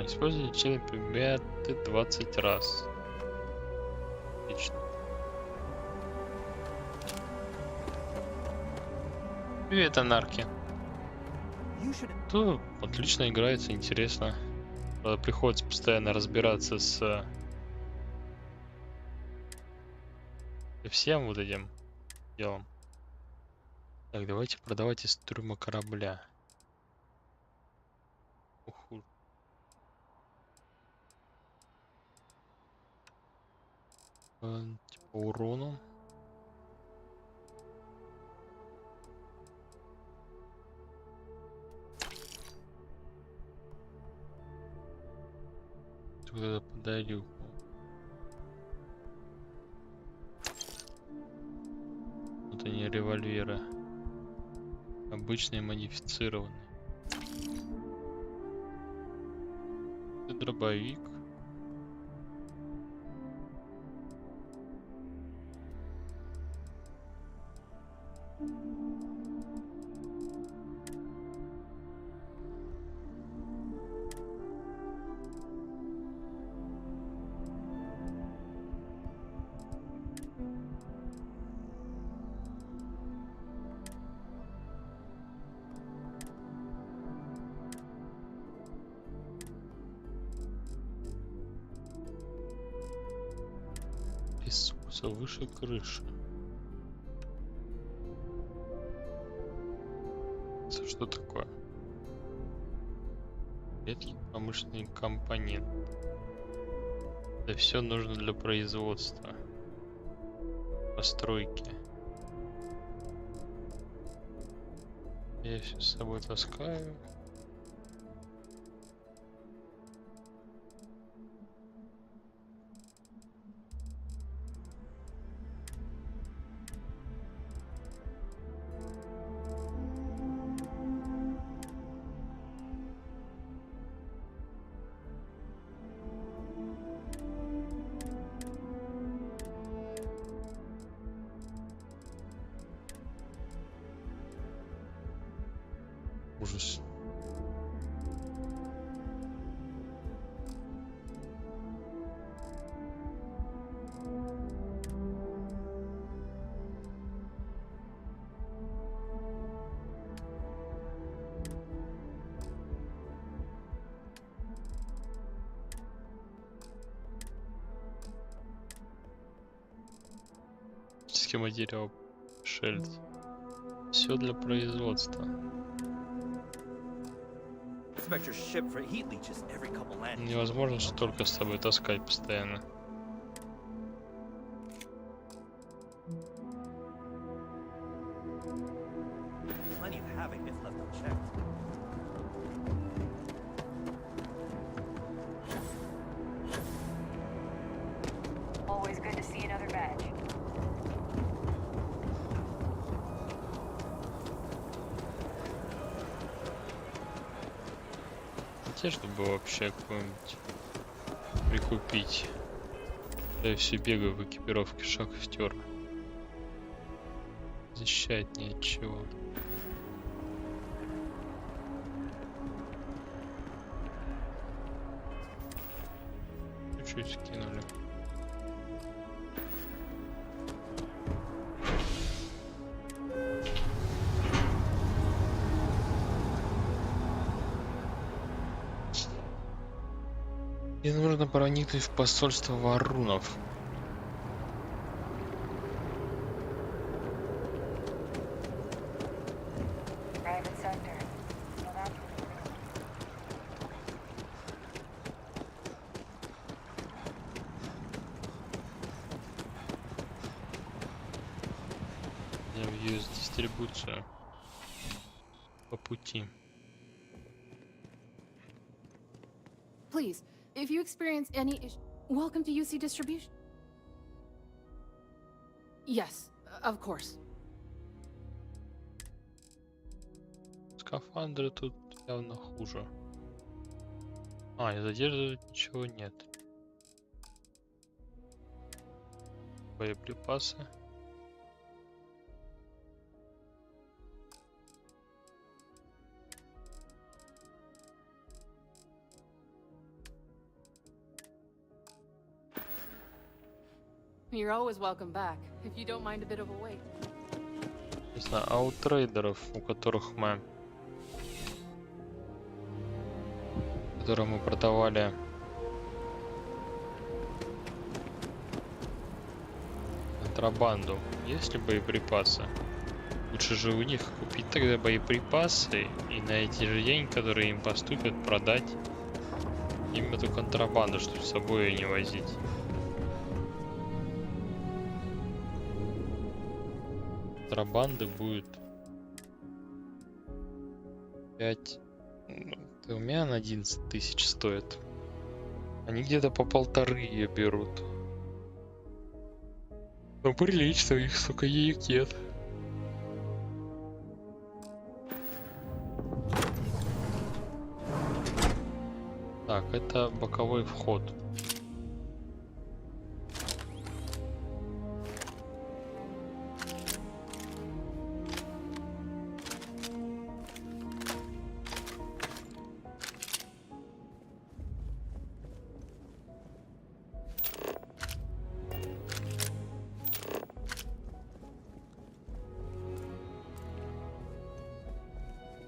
Используйте те предметы 20 раз. Отлично. Привет, анарки. То отлично играется, интересно. Правда, приходится постоянно разбираться с всем вот этим делом. Так, давайте продавать из трюма корабля. Уху. Типа урону. Туда подарю. Вот они, револьверы. Обычные, модифицированные. Это дробовик. Ресурсы выше крыши. Это что такое? Редкий промышленный компонент. Это все нужно для производства. Постройки. Я все с собой таскаю. Ужас. Физический материал, шельд. Все для производства. Невозможно столько с собой таскать постоянно. Always good to see another badge. Чтобы вообще какую-нибудь прикупить. Я все бегаю в экипировке шахтера. Защищать ни от чего. Чуть-чуть скинули. И нужно проникнуть в посольство варунов. Я въезд дистрибуцию по пути. Please, if you experience any issue, welcome to UC distribution. Yes, of course. Скафандры тут явно хуже. И задерживать ничего нет. Боеприпасы. You're always welcome back, if you don't mind a bit of a wait. Не знаю, а у трейдеров, которым мы продавали контрабанду, есть ли боеприпасы? Лучше же у них купить тогда боеприпасы и на эти же деньги, которые им поступят, продать им эту контрабанду, чтобы с собой ее не возить. Контрабанды будет 5. У меня на 11 тысяч стоит. Они где-то по 1,5 ее берут. Ну прилично, у них столько яиц нет. Так, это боковой вход.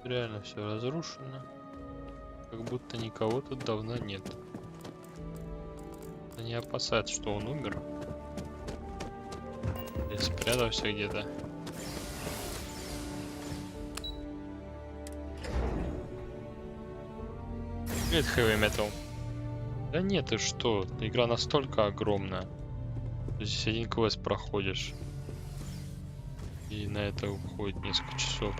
Реально все разрушено. Как будто никого тут давно нет. Они опасаются, что он умер. Или спрятался где-то. Привет, Heavy Metal. Да нет, ты что? Игра настолько огромная. Здесь один квест проходишь. И на это уходит несколько часов.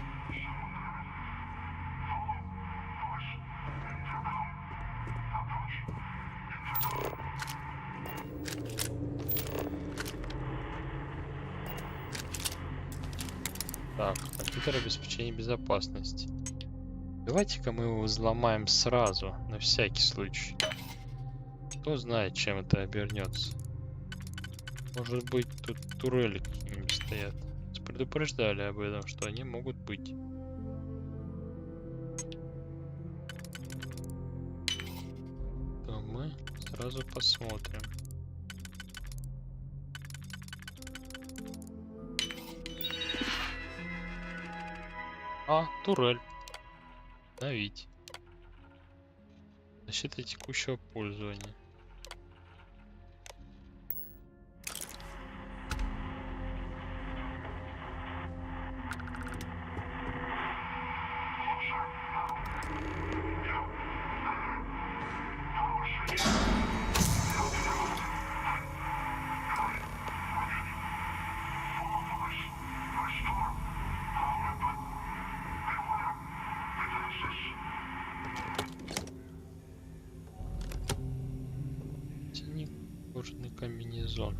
Так, компьютер обеспечения безопасности. Давайте-ка мы его взломаем сразу, на всякий случай. Кто знает, чем это обернется. Может быть, тут турели какие-нибудь стоят. Предупреждали об этом, что они могут быть. То мы сразу посмотрим. А, турель. Давить. Защита текущего пользования. Кожаный комбинезон.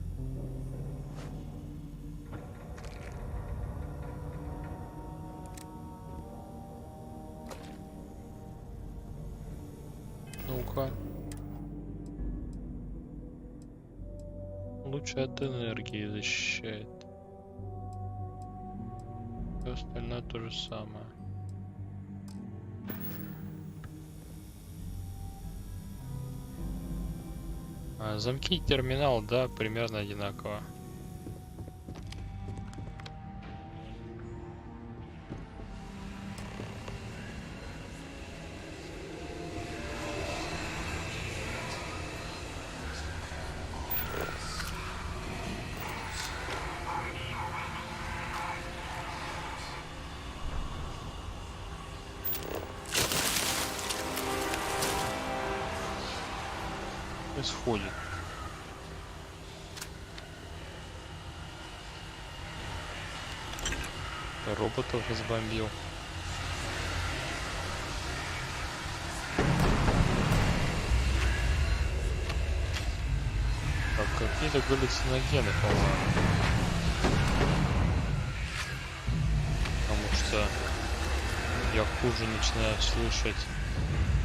Ну-ка. Лучше от энергии защищает. Все остальное то же самое. Замки и терминал, да, примерно одинаково. Происходит. Роботов разбомбил. Так, какие-то галлюциногены, по-моему. Потому что я хуже начинаю слышать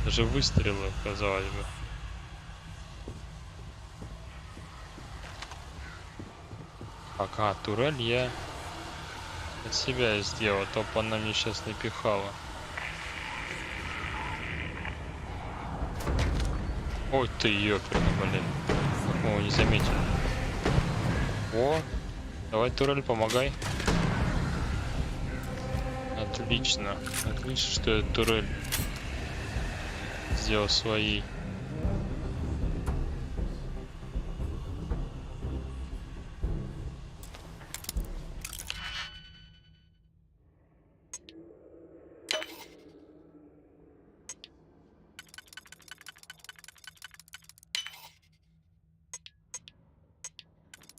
даже выстрелы, казалось бы. Пока турель я от себя сделал, то бы она мне сейчас напихала. Ой ты ёперный, блин. Как мы его не заметили. О, давай, турель, помогай. Отлично. Отлично, что я турель сделал своей.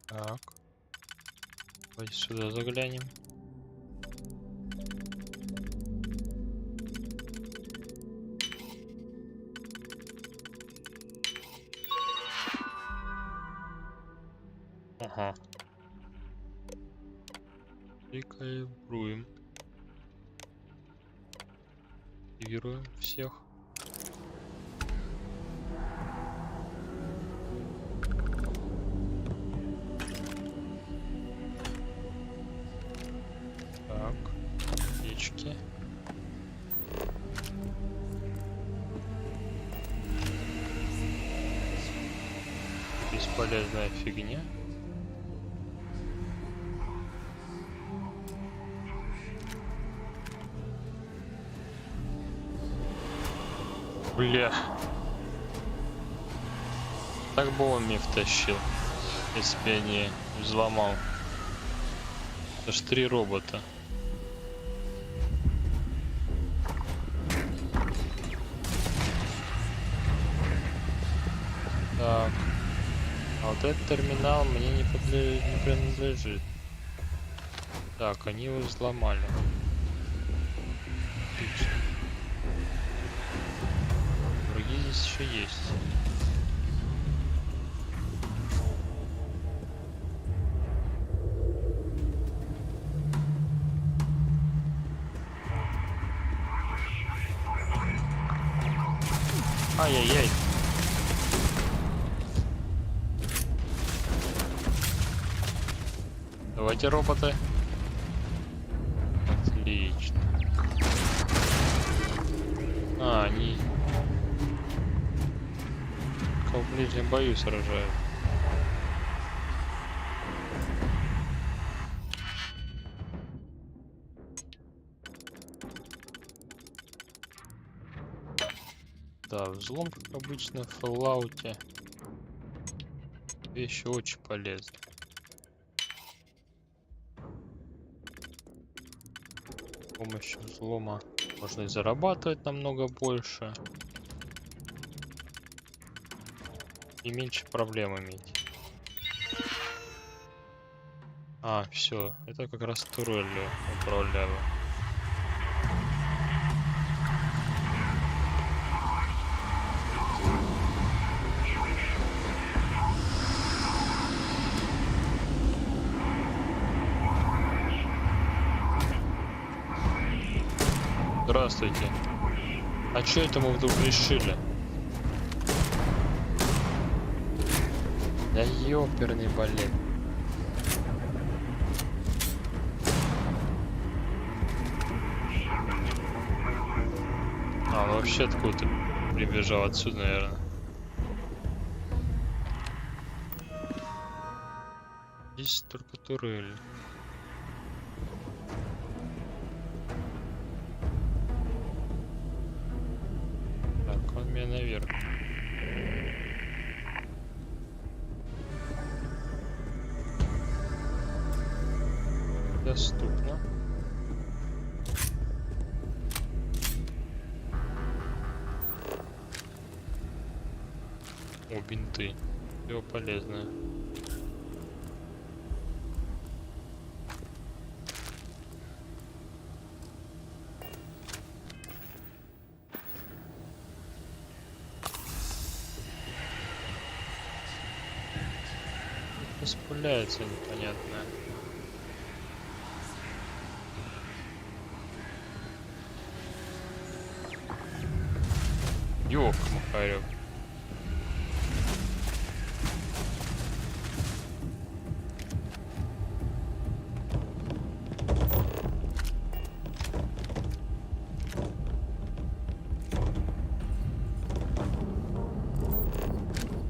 Так. Давайте сюда заглянем. Ага. Рекалибруем. Активируем всех. Так, печки. Бесполезная фигня. Бля. Так бы он мне втащил, если бы я не взломал. Это ж 3 робота. Так. А вот этот терминал мне не принадлежит. Так, они его взломали. Отлично. Другие здесь еще есть. Ай-яй-яй. Давайте, роботы. Отлично. А, они в ближнем бою сражают. Да, взлом, как обычно, в Fallout. Вещи очень полезны. С помощью взлома можно и зарабатывать намного больше. И меньше проблем иметь. А, все, это как раз турелью управляю. Здравствуйте. А что это мы вдруг решили? Да ёперный балет. А, он вообще откуда-то прибежал отсюда, наверное. Здесь только турель. Так, он меня наверх. Доступно. О, бинты. Все полезное. Распыляется непонятное. Ёх, махарёк.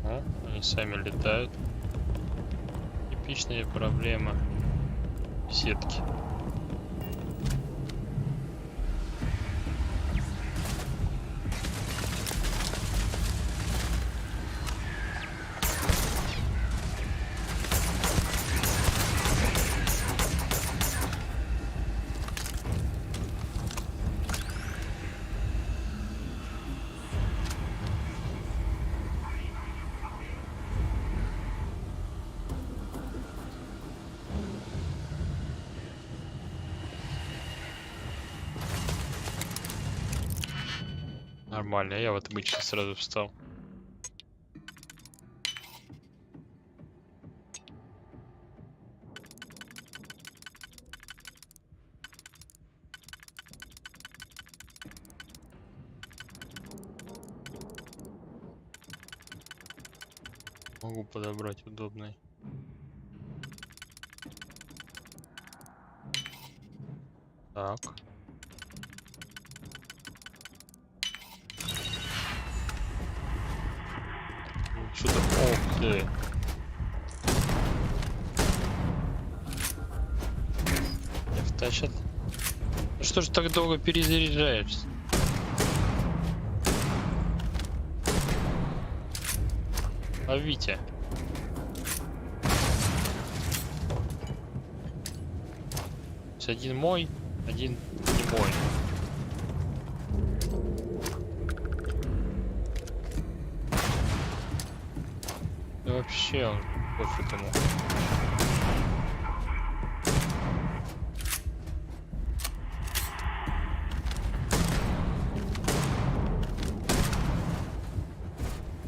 О, они сами летают. Типичная проблема сетки. Нормально, я вот обычно сразу встал. Могу подобрать удобный. Так. Что-то... Ох ты! Не втащат. Ну что ж так долго перезаряжаешься? Ловите. Один мой, один не мой. Да вообще он пофиг ему.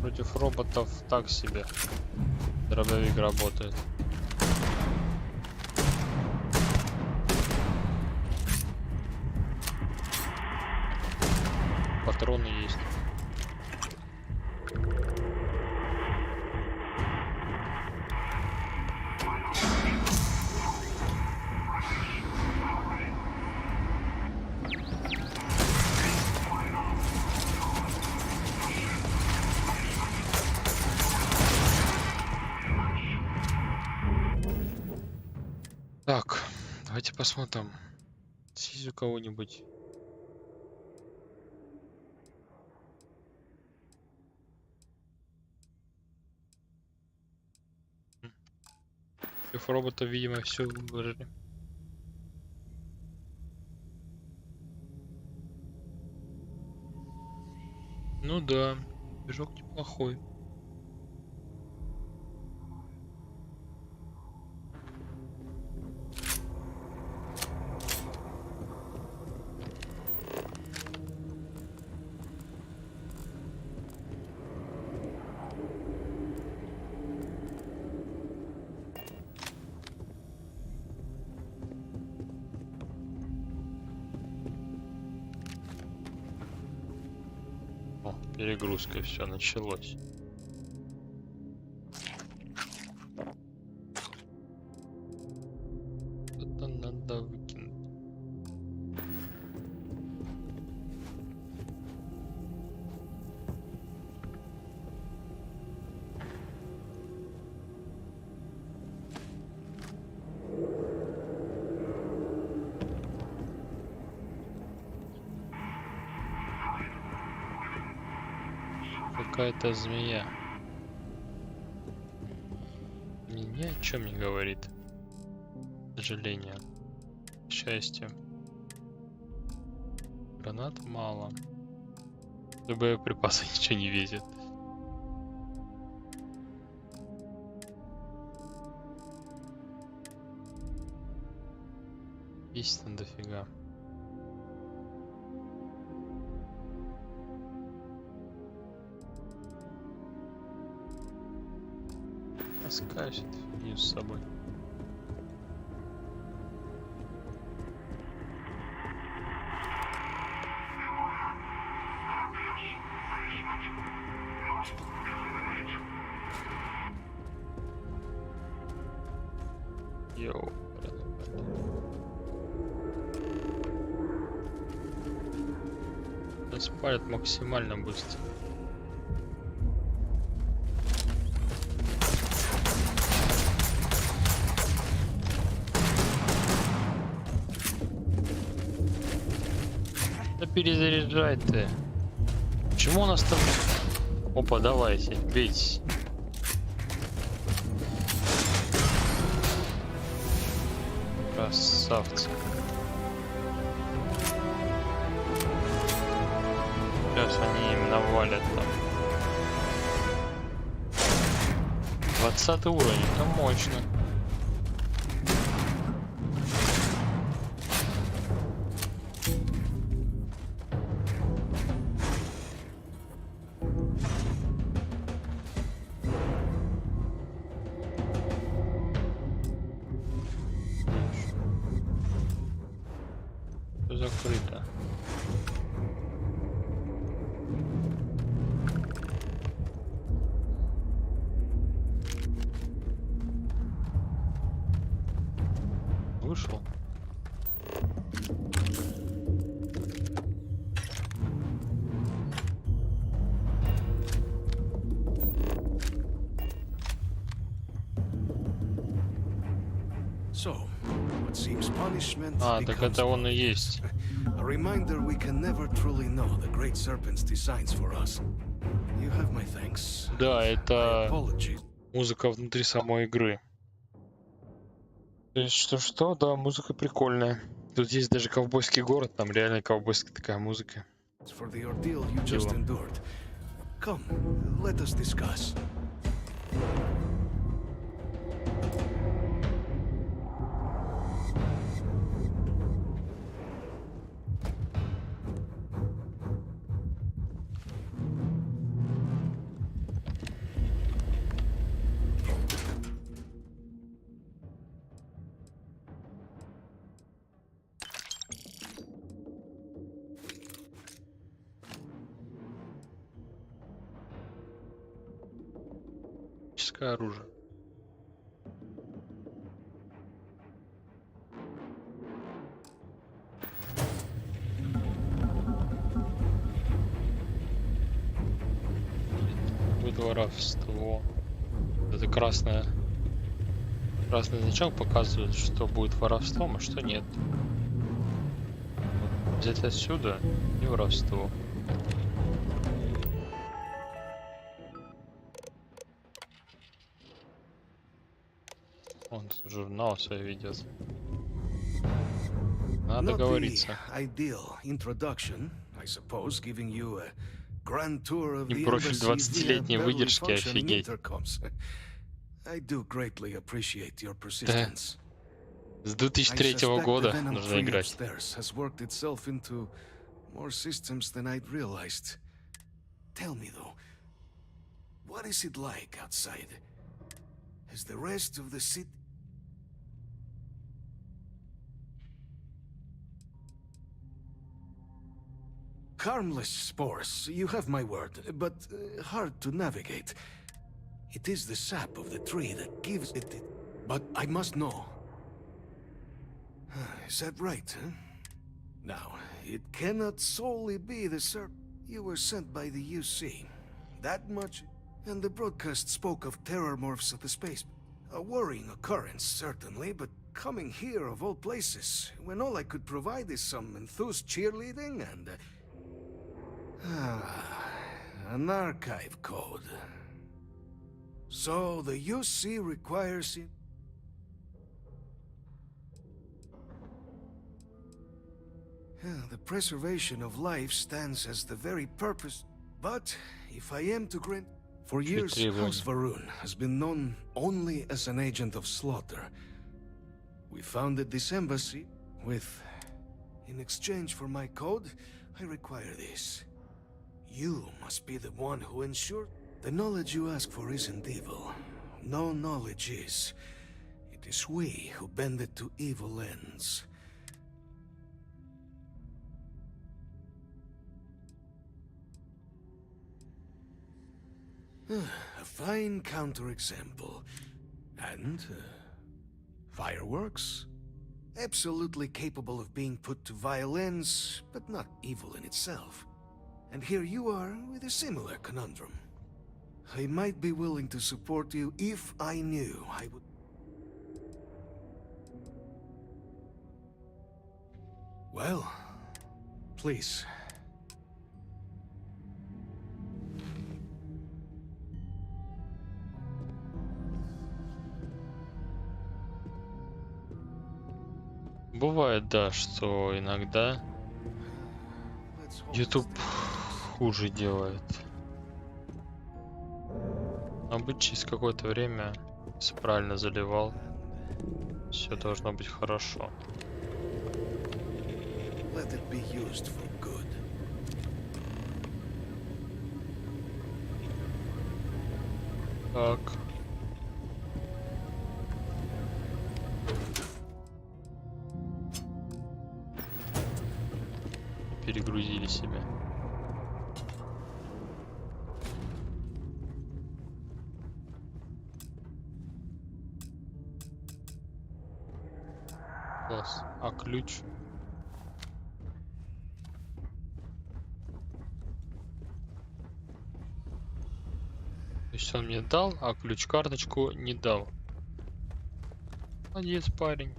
Против роботов так себе дробовик работает. Патроны есть. Так, давайте посмотрим, есть у кого-нибудь. Против робота, видимо, все выложили. Ну да, движок неплохой. Перегрузкой все началось. Это надо выкинуть. Какая-то змея. Мне ни о чем не говорит. К сожалению. К счастью. Гранат мало. До боеприпасов ничего не весит. Есть там дофига. Таскаешь эту фигню с собой. Йоу, спалят максимально быстро. перезаряжай ты. Почему у нас там... Опа, давайте, бейте. Красавцы. Сейчас они им навалят там. 20 уровень, это мощно. Закрыто. Вышел. So, what seems punishment Так это он и есть. a reminder we can never truly know the great serpent's designs for us. You have my thanks. Да, My это apologies. музыка внутри самой игры. То есть что, да, музыка прикольная. Тут есть даже ковбойский город, там реально ковбойская такая музыка. For the ordeal you just endured. Come, let us discuss. Оружие. Будет воровство. Это красный значок показывает, что будет воровством, а что нет. Взять отсюда и воровство. Он журнал свой ведет. Надо говориться. И профиль 20-летней выдержки, офигеть. Да. С 2003 года нужно играть. Tell me though, what is it like outside? Is the rest of the city? Harmless spores, you have my word, but hard to navigate. It is the sap of the tree that gives it. But I must know. Is that right, huh? Now, it cannot solely be the serpent. You were sent by the UC. That much? And the broadcast spoke of terror morphs at the space. A worrying occurrence, certainly, but coming here of all places, when all I could provide is some enthused cheerleading and... an archive code. So the UC requires it. The preservation of life stands as the very purpose. But if I am to grant... For years, House Varun has been known only as an agent of slaughter. We founded this embassy with... In exchange for my code, I require this. You must be the one who ensures... The knowledge you ask for isn't evil. No knowledge is. It is we who bend it to evil ends. A fine counterexample. And... fireworks? Absolutely capable of being put to violence, but not evil in itself. And here you are with a similar conundrum. I might be willing to support you if I knew I would... Well, please, бывает, да, что иногда YouTube хуже делает. А быть через какое-то время, если правильно заливал, все должно быть хорошо. Let it be used for good. Так. Перегрузили себя. Класс. А ключ? То есть он мне дал, а ключ-карточку не дал. Молодец, парень.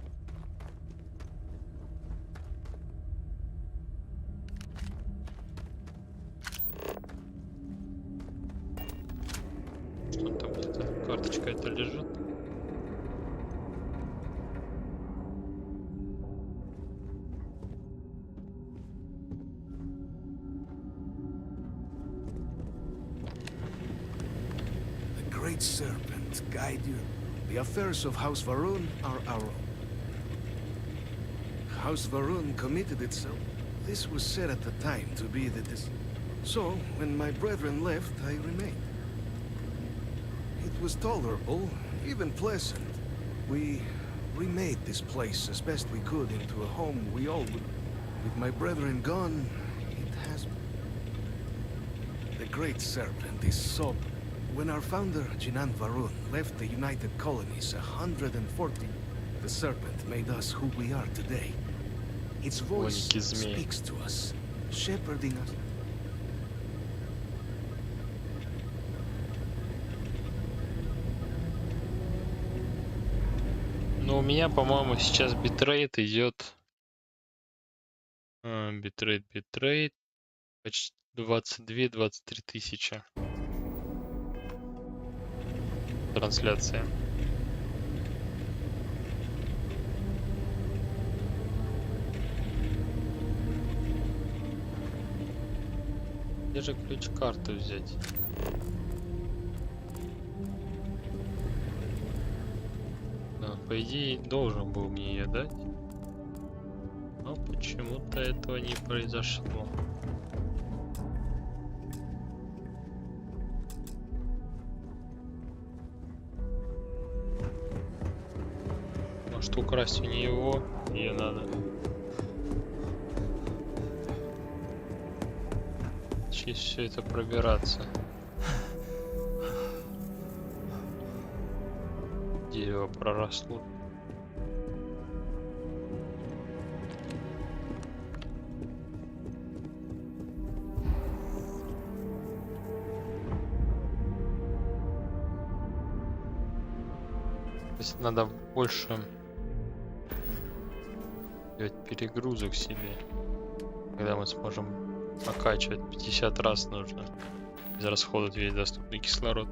Что там где-то? Карточка это лежит. Great Serpent guide you. The affairs of House Varun are our own. House Varun committed itself. This was said at the time to be the So, when my brethren left, I remained. It was tolerable, even pleasant. We remade this place as best we could into a home we all would. With my brethren gone, it has... The Great Serpent is so... When our founder, Jinan Varun, left the United Colonies 140, the Serpent made us who we are today. Its voice speaks to us, shepherding us. Ну, у меня, по-моему, сейчас битрейт идет... Битрейт. Почти 22-23 тысячи. Трансляция. Где же ключ-карту взять? Да, по идее, должен был мне ее дать. Но почему-то этого не произошло. Может, украсть у него ее надо. Через все это пробираться. Дерево проросло. То есть надо больше делать перегрузок себе, когда мы сможем накачивать 50 раз нужно израсходовать весь доступный кислород.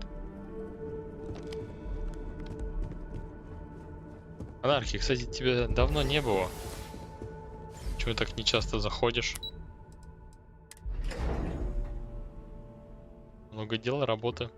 Анархия, кстати, тебя давно не было. Чего так не часто заходишь? Много дел, работы.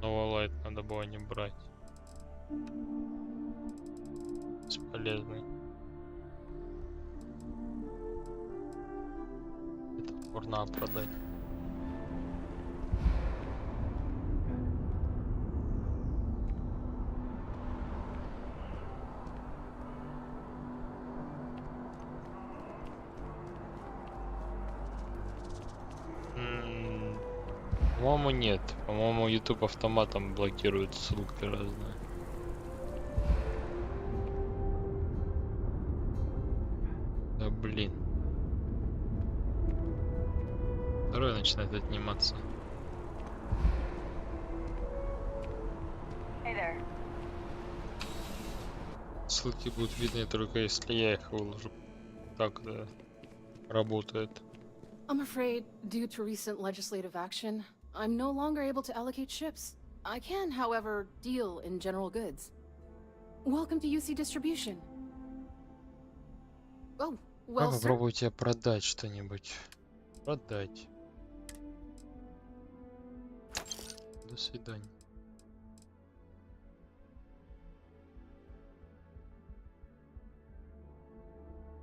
Лайк надо было не брать. Бесполезный. Это можно продать. По-моему, нет. По-моему, YouTube автоматом блокирует ссылки разные. Да блин. Второй начинает отниматься. Hey there. Ссылки будут видны только если я их выложу. Так да, работает. I'm afraid, due to recent legislative action, I'm no longer able to allocate ships. I can, however, deal in general goods. Welcome to UC Distribution. Oh, well, sir. Попробуйте продать что-нибудь. Продать. До свидания.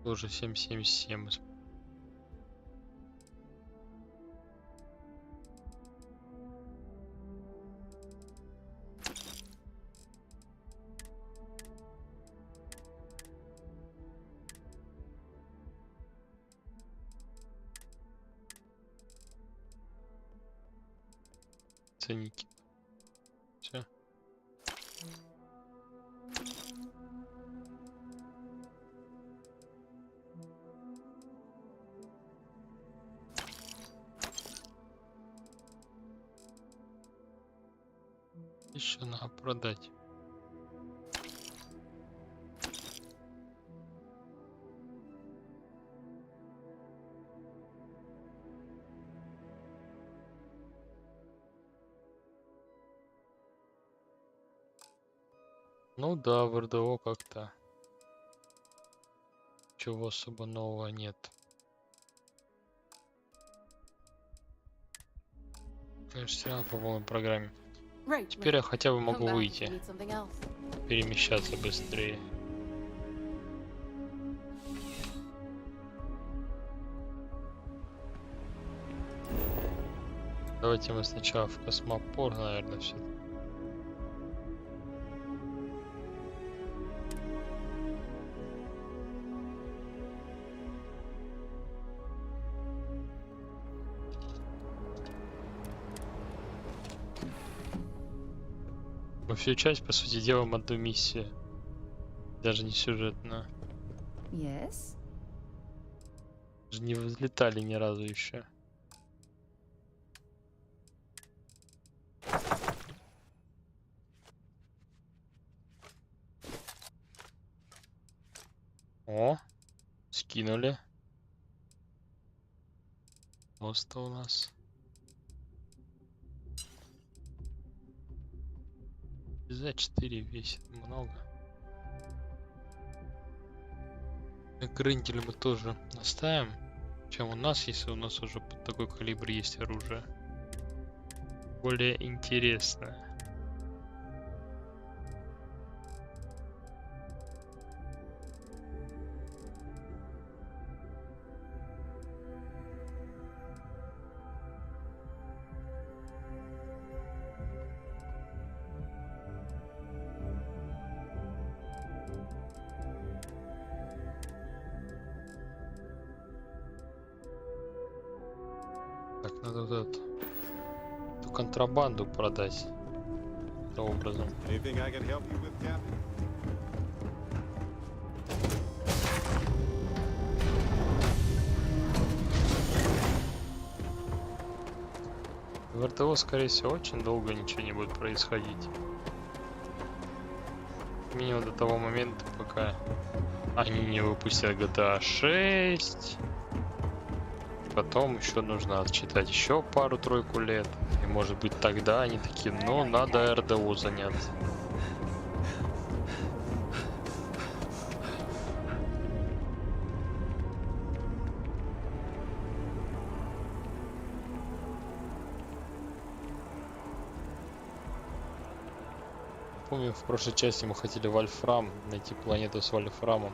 Тоже 777. Ценники. Все. Еще надо продать. Ну да, в РДО как-то чего особо нового нет. Конечно, все равно по полной программе. Теперь я хотя бы могу выйти, перемещаться быстрее. Давайте мы сначала в космопорт, наверное, все. Мы всю часть, по сути, делаем одну миссию. Даже не сюжетную. Yes? Даже не взлетали ни разу еще. О, скинули. Просто у нас. За 4 весит много. Грындель мы тоже оставим, чем у нас, если у нас уже под такой калибр есть оружие. Более интересное. Так, надо вот эту контрабанду продать. Таким образом. В РТО, скорее всего, очень долго ничего не будет происходить. Минимум до того момента, пока они не выпустят GTA 6. Потом еще нужно отчитать еще пару-тройку лет. И может быть тогда они такие, ну надо РДО заняться. Помню, в прошлой части мы хотели Вольфрам, найти планету с Вольфрамом.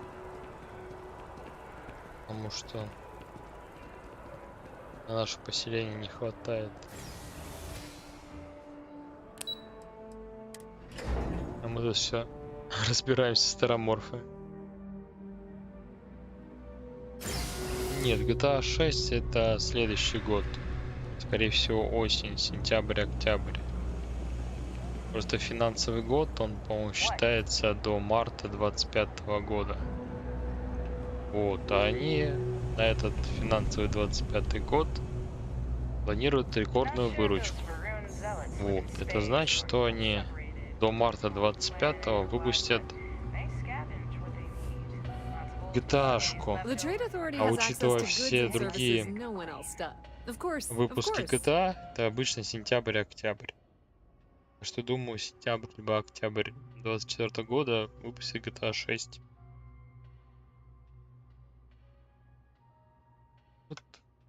Потому что на наше поселение не хватает. А мы тут все разбираемся с староморфами. Нет, GTA 6 это следующий год. Скорее всего осень, сентябрь, октябрь. Просто финансовый год, он, по-моему, считается до марта 25 года. Вот, а они на этот финансовый 25 год планируют рекордную выручку. Вот. Это значит, что они до марта 25-го выпустят GTA-шку. А учитывая все другие выпуски GTA, это обычно сентябрь-октябрь. Что думаю, сентябрь либо октябрь 24 года выпустит GTA 6. Вот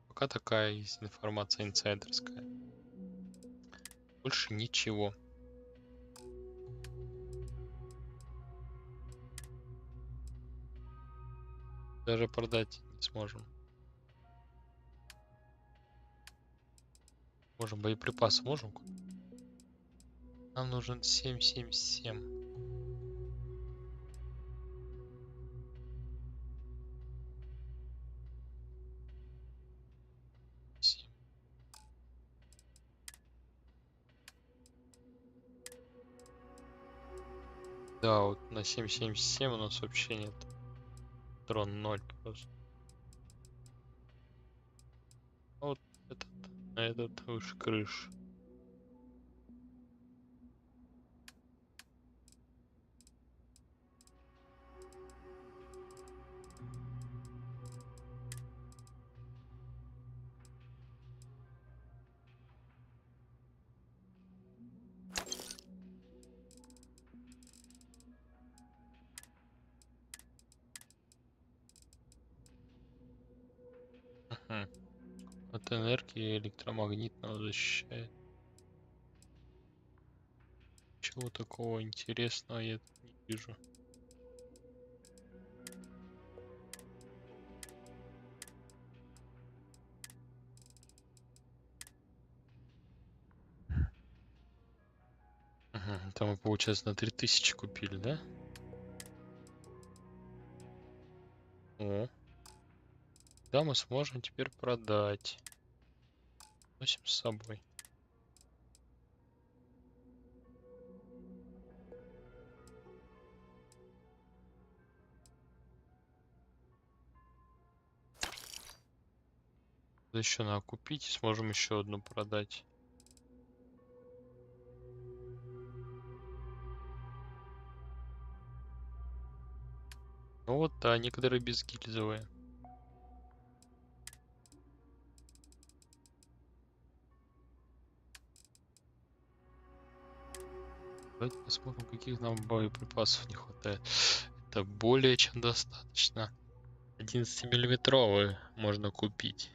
пока такая есть информация инсайдерская. Больше ничего. Даже продать не сможем. Можем боеприпасы можем купить? Нам нужен 777. Да, вот на 777 у нас вообще нет. Трон 0 просто. А вот этот выше крыш. От энергии электромагнитного защищает. Чего такого интересного я тут не вижу. Там мы, получается, на 3000 купили, да? О. Да, мы сможем теперь продать. Носим с собой. Еще надо купить и сможем еще одну продать. Ну вот, да, некоторые безгильзовые. Давайте посмотрим, каких нам боеприпасов не хватает. Это более чем достаточно. 11-миллиметровые можно купить.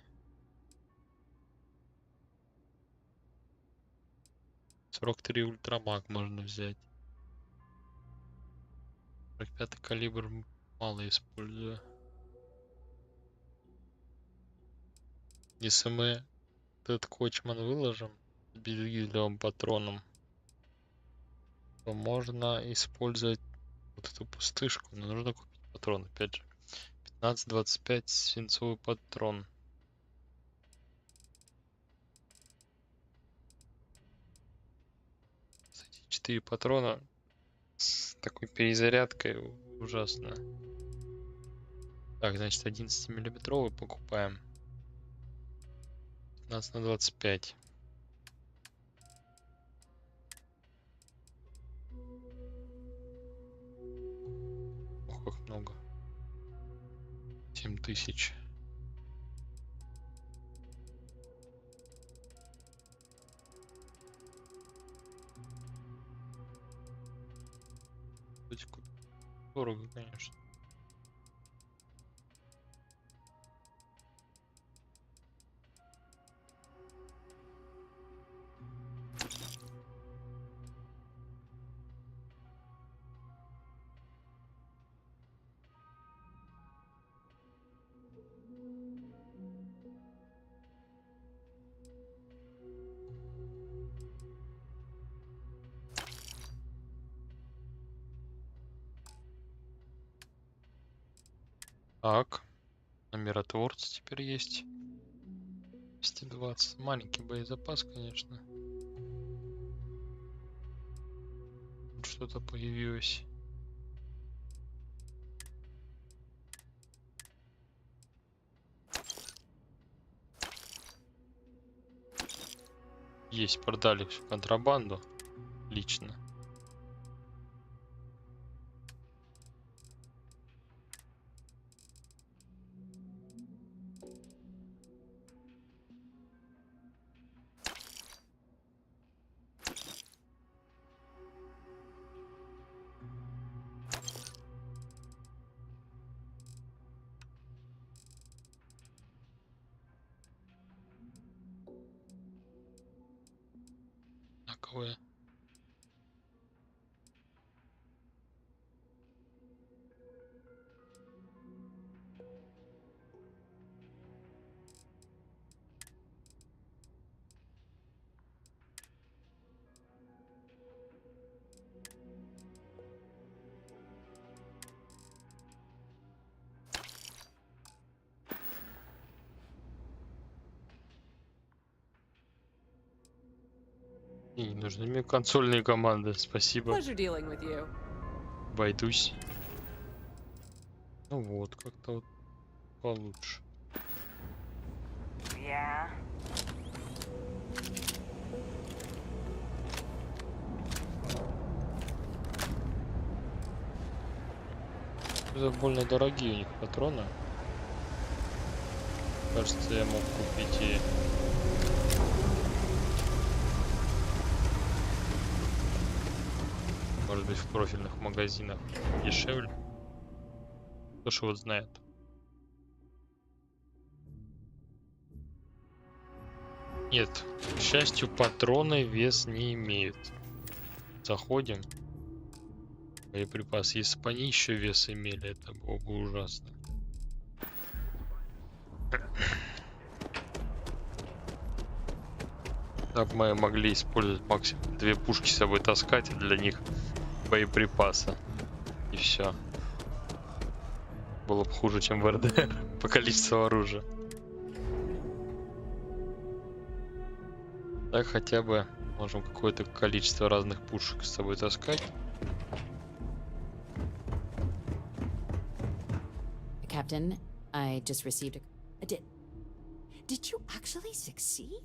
43 ультрамаг можно взять. 45 калибр мало использую. Если мы этот кочман выложим с безгильзовым патроном, то можно использовать вот эту пустышку, но нужно купить патрон, опять же. 15-25 свинцовый патрон. Кстати, 4 патрона с такой перезарядкой ужасно. Так, значит, 11-миллиметровый покупаем. 15/25. Ох, как много. 7000. Дорого, конечно. Так, на миротворце теперь есть 220. Маленький боезапас, конечно. Тут что-то появилось. Есть, продали всю контрабанду. Лично. Такое. И не нужны мне консольные команды, спасибо. Pleasure dealing with you. Обойдусь. Ну вот, как-то вот получше. Yeah. Это больно дорогие у них патроны. Кажется, я мог купить и... Может быть, в профильных магазинах дешевле. Кто ж вот знает. Нет, к счастью, патроны вес не имеют. Заходим. Боеприпасы. Если бы они еще вес имели, это было бы ужасно. Так мы могли использовать максимум 2 пушки с собой таскать, и для них боеприпасы. И все. Было бы хуже, чем в РДР по количеству оружия. Так хотя бы можем какое-то количество разных пушек с собой таскать. Captain, I just received a... Did you actually succeed?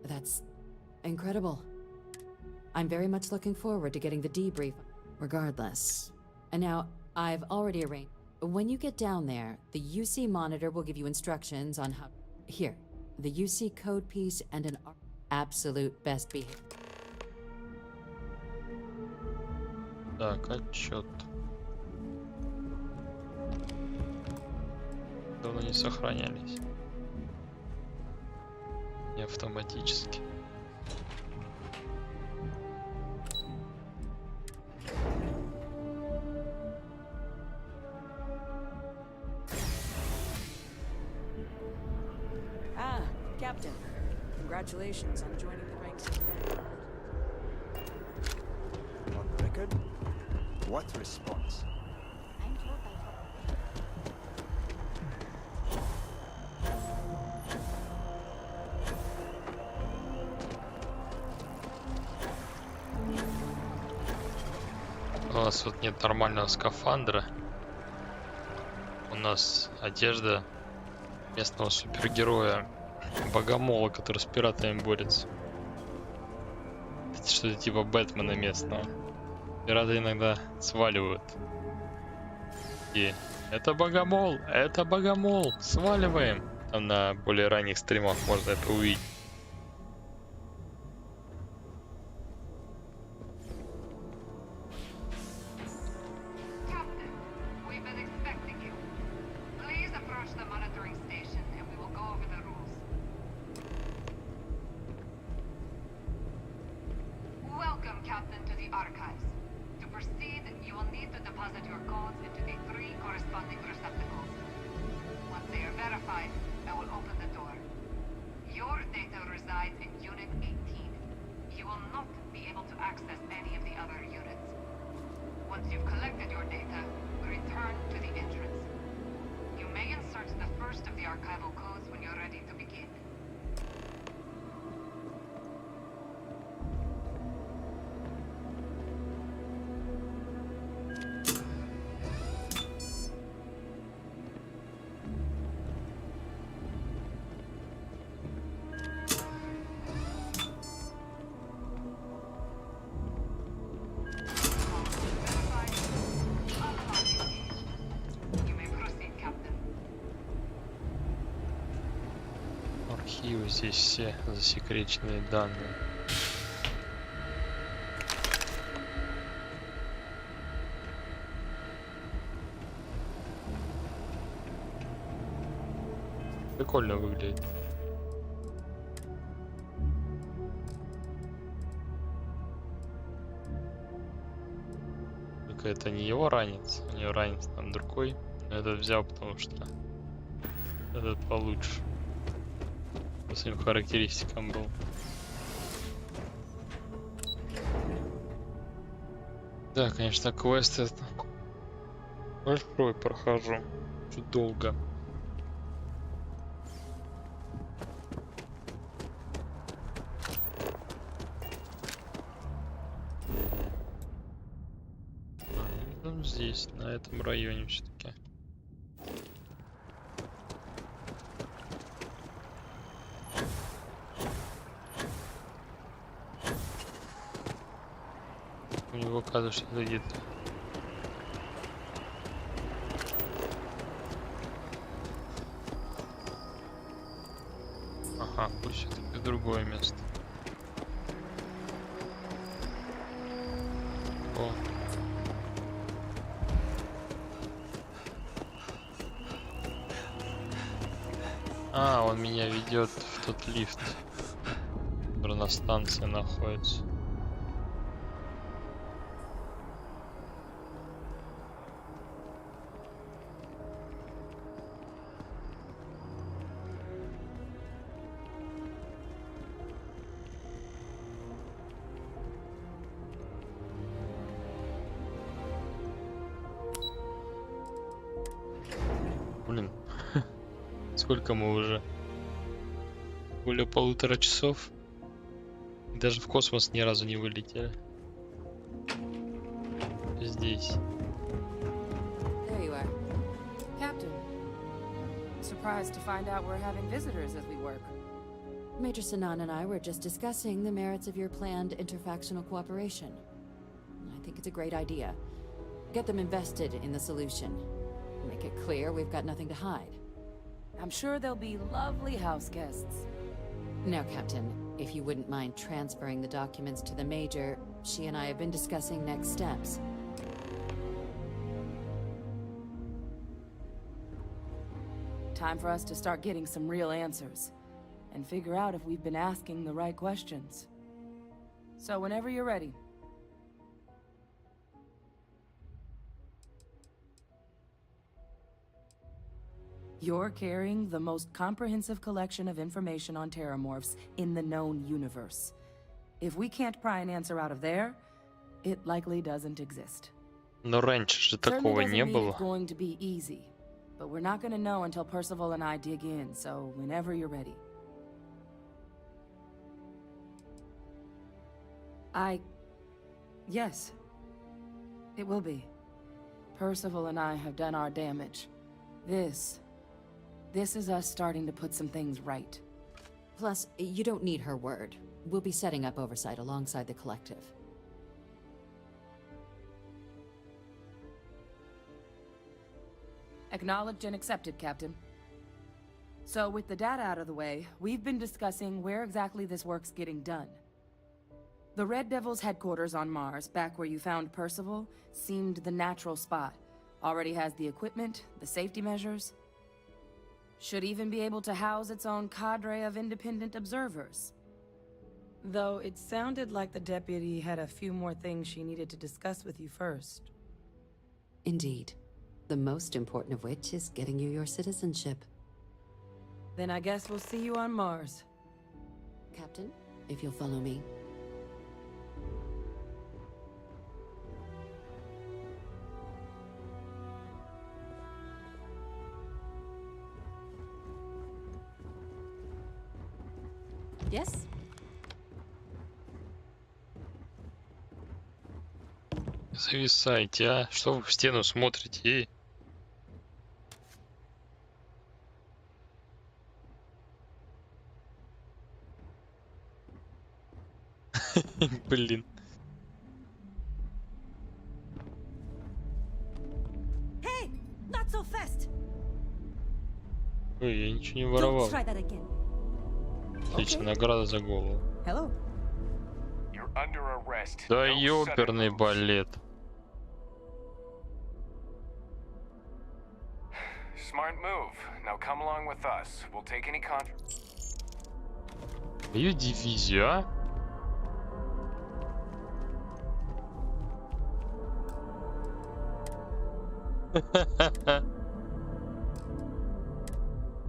That's incredible. I'm very much looking forward to getting the debrief, regardless. And now, I've already arranged. When you get down there, the UC monitor will give you instructions on how... Here, the UC code piece and an absolute best behavior. Так, отчет. Давно не сохранялись. Не автоматически. Ah, Captain. Congratulations on joining the ranks of men. On record? What response? У нас вот нет нормального скафандра. У нас одежда местного супергероя Богомола, который с пиратами борется. Это что-то типа Бэтмена местного. Пираты иногда сваливают. И это Богомол, сваливаем. Там на более ранних стримах можно это увидеть. здесь все засекреченные данные. Прикольно выглядит. Только это не его ранец, у него ранец там другой. Но этот взял, потому что этот получше. По своим характеристикам был. Да, конечно, квест это большой прохожу. Чуть долго. Здесь, на этом районе все-таки. У него оказывается что-то где-то. Ага, пусть все-таки другое место. О. А, он меня ведет в тот лифт, который на станции находится. Блин. Сколько мы уже? Более 1,5 часов. Даже в космос ни разу не вылетели. Здесь. There you are. Captain. Surprised to find out we're having visitors as we work. Major Sinan and I were just discussing the merits of your planned interfactional cooperation. I think it's a great idea. Get them invested in the solution. Make it clear we've got nothing to hide. I'm sure they'll be lovely house guests. Now, Captain, if you wouldn't mind transferring the documents to the Major, she and I have been discussing next steps. Time for us to start getting some real answers, and figure out if we've been asking the right questions. So whenever you're ready. You're carrying the most comprehensive collection of information on terramorphs in the known universe. If we can't pry an answer out of there, it likely doesn't exist. Но раньше же такого не было. It's going to be easy, but we're not going to know until Percival and I dig in, so whenever you're ready. Yes. It will be. Percival and I have done our damage. This is us starting to put some things right. Plus, you don't need her word. We'll be setting up oversight alongside the collective. Acknowledged and accepted, Captain. So with the data out of the way, we've been discussing where exactly this work's getting done. The Red Devil's headquarters on Mars, back where you found Percival, seemed the natural spot. Already has the equipment, the safety measures. Should even be able to house its own cadre of independent observers. Though it sounded like the deputy had a few more things she needed to discuss with you first. Indeed. The most important of which is getting you your citizenship. Then I guess we'll see you on Mars. Captain, if you'll follow me. Yes? Зависайте, а? Что вы в стену смотрите? Блин. Hey, not so fast. Ой, я ничего не воровал. Don't try that again. Отлично, награда за голову. Hello. Да ёперный балет. Smart move. Now come along with us. We'll take any Ее дивизию, а?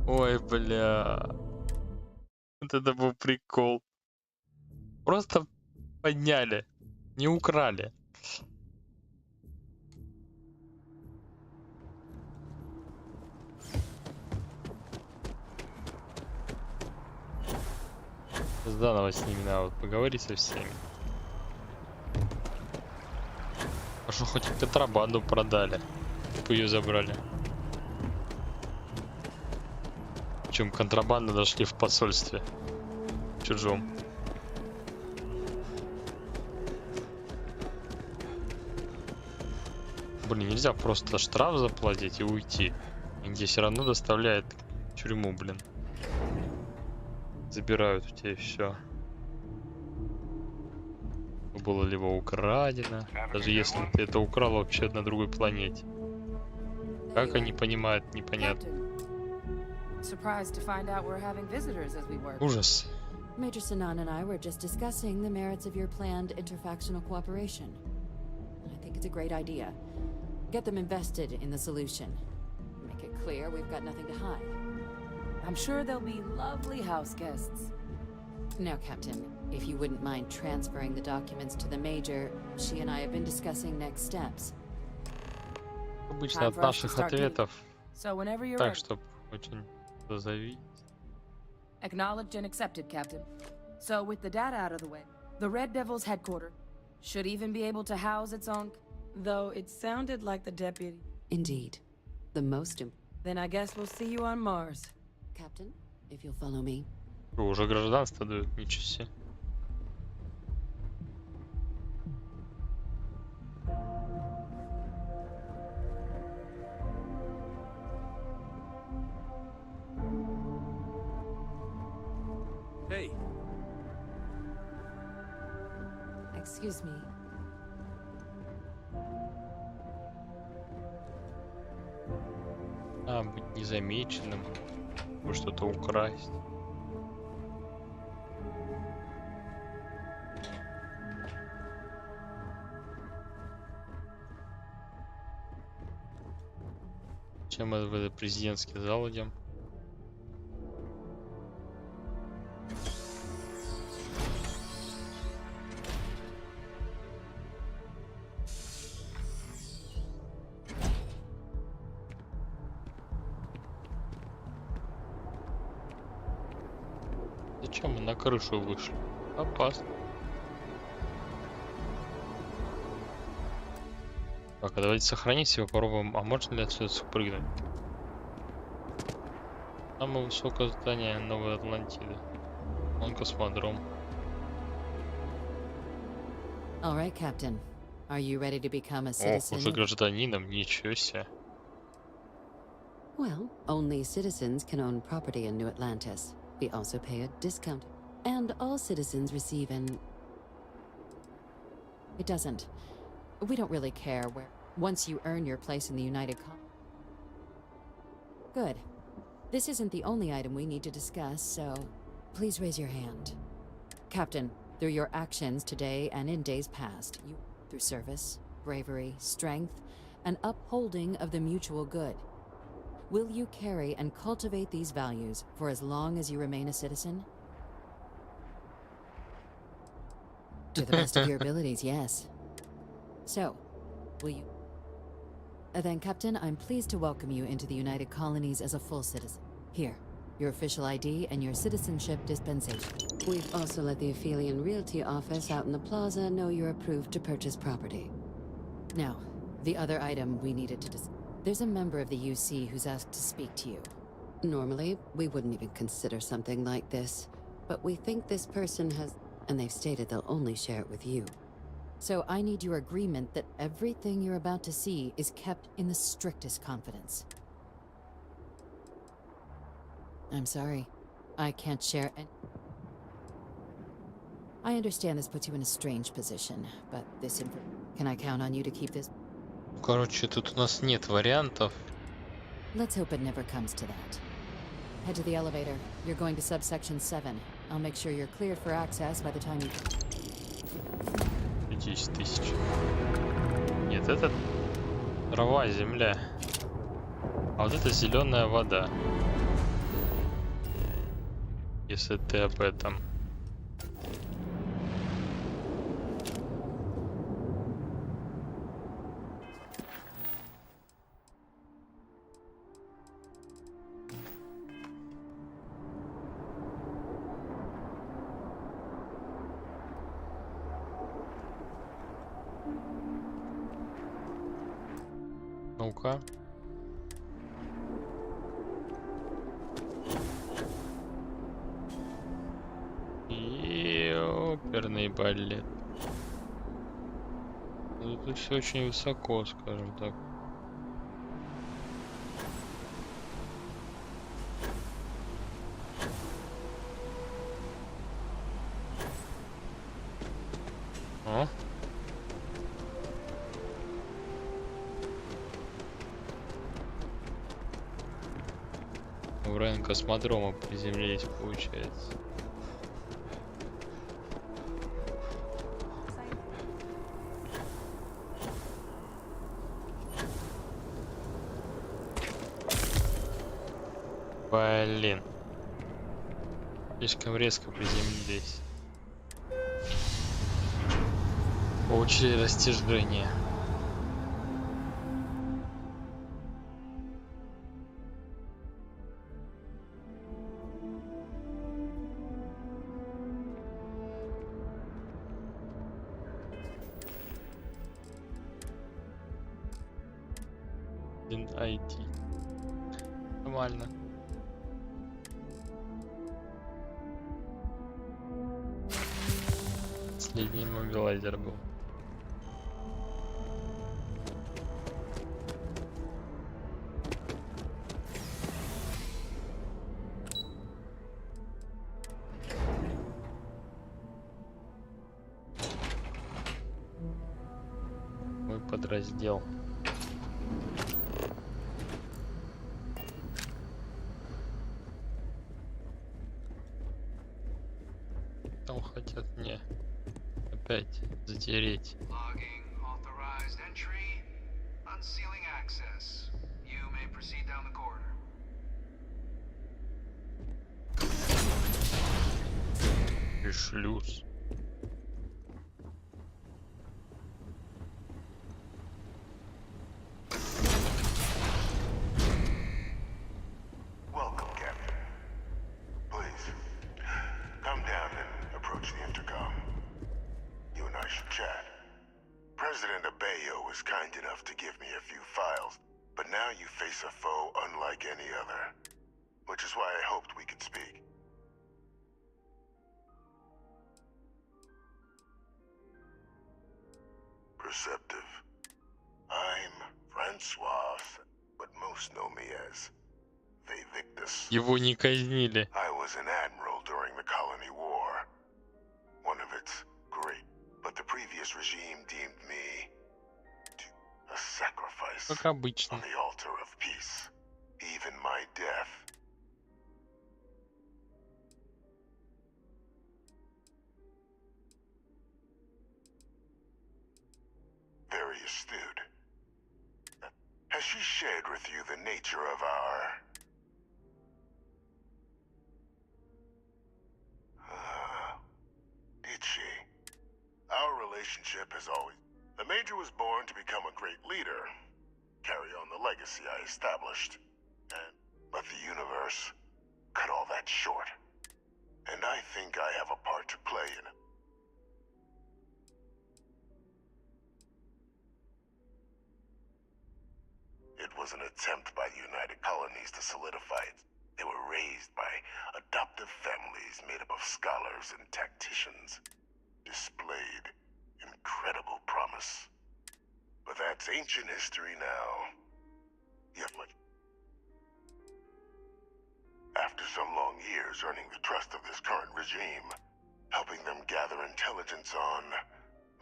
Ой, бля. Вот это был прикол. Просто подняли, не украли. Заново с ними надо вот поговорить со всеми. А что, хоть контрабанду продали, ее забрали. Причем контрабанду нашли в посольстве чужом. Блин, нельзя просто штраф заплатить и уйти. Где все равно доставляет в тюрьму, блин. Забирают у тебя все. Было либо украдено. Даже если ты это украл вообще на другой планете. Как они понимают, непонятно. Ужас. Major Sinan and I were just discussing the merits of your planned interfactional cooperation. I think it's a great idea. Get them invested in the solution. Make it clear we've got nothing to hide. I'm sure they'll be lovely house guests. Now, Captain, if you wouldn't mind transferring the documents to the Major, she and I have been discussing next steps. Обычно от наших ответов. Так, чтобы очень зазавить. Acknowledged and accepted, Captain. So, with the data out of the way, the Red Devil's headquarters should even be able to house its own... Though it sounded like the deputy... Indeed. The most Then I guess we'll see you on Mars. Captain, if you'll follow me. Уже гражданство дают, ничего себе. Hey. Excuse me. А, быть незамеченным, что-то украсть. Чем мы в этот президентский зал идем? Зачем мы на крышу вышли? Опасно. Так, а давайте сохранить его, попробуем. А можно ли отсюда спрыгнуть? Самое высокое здание Новой Атлантиды. Он космодром. All right, Captain. Are you ready to become a Ох, citizen? уже гражданином, ничего себе. Well, only citizens can own property in New Atlantis. We also pay a discount. And all citizens receive an... It doesn't. We don't really care where... Once you earn your place in the United Good. This isn't the only item we need to discuss, so... Please raise your hand. Captain, through your actions today and in days past, you... Through service, bravery, strength, and upholding of the mutual good. Will you carry and cultivate these values for as long as you remain a citizen? To the best of your abilities, yes. So, will you... Then, Captain, I'm pleased to welcome you into the United Colonies as a full citizen. Here, your official ID and your citizenship dispensation. We've also let the Aphelion Realty office out in the plaza know you're approved to purchase property. Now, the other item we needed to discuss. There's a member of the UC who's asked to speak to you. Normally, we wouldn't even consider something like this, but we think this person has... And they've stated they'll only share it with you. So I need your agreement that everything you're about to see is kept in the strictest confidence. I'm sorry. I can't share any... I understand this puts you in a strange position, but this info... Can I count on you to keep this? Короче, тут у нас нет вариантов. Let's hope it never comes to that. Head to the elevator. You're going to subsection 7. I'll make sure you're cleared for access by the time you... 10 тысяч. Нет, это трава, земля. А вот это зеленая вода. Если ты об этом. Ну-ка. И оперный балет. Ну, тут все очень высоко, скажем так. О. В район космодрома приземлились, получается. Блин. Слишком резко приземлились. Получили растяжение. ID. Нормально. Последний мобилайзер был. Мой подраздел. Там хотят мне опять затереть. И шлюз. Perceptive. I'm Francois, but most know me as Victus. Его не казнили. I was an admiral during the colony war. One of its great, but the previous regime deemed me to a sacrifice как обычно. on the altar of peace. Even my death. Very astute. Has she shared with you the nature of our... did she? Our relationship has always... The Major was born to become a great leader, carry on the legacy I established, but the universe cut all that short. And I think I have a part to play in it. It was an attempt by the United Colonies to solidify it. They were raised by adoptive families made up of scholars and tacticians. Displayed incredible promise. But that's ancient history now. Yet much. After some long years earning the trust of this current regime, helping them gather intelligence on,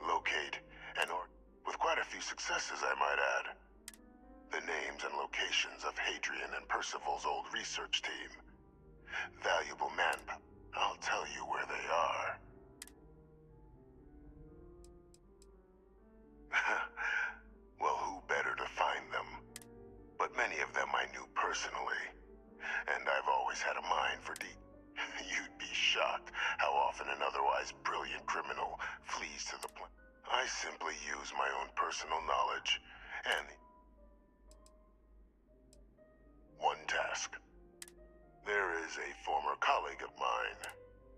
locate, and with quite a few successes, I might add. The names and locations of Hadrian and Percival's old research team. Valuable manpower. I'll tell you where they are. Well, who better to find them? But many of them I knew personally. And I've always had a mind for You'd be shocked how often an otherwise brilliant criminal flees to the point. I simply use my own personal knowledge and one task. There is a former colleague of mine.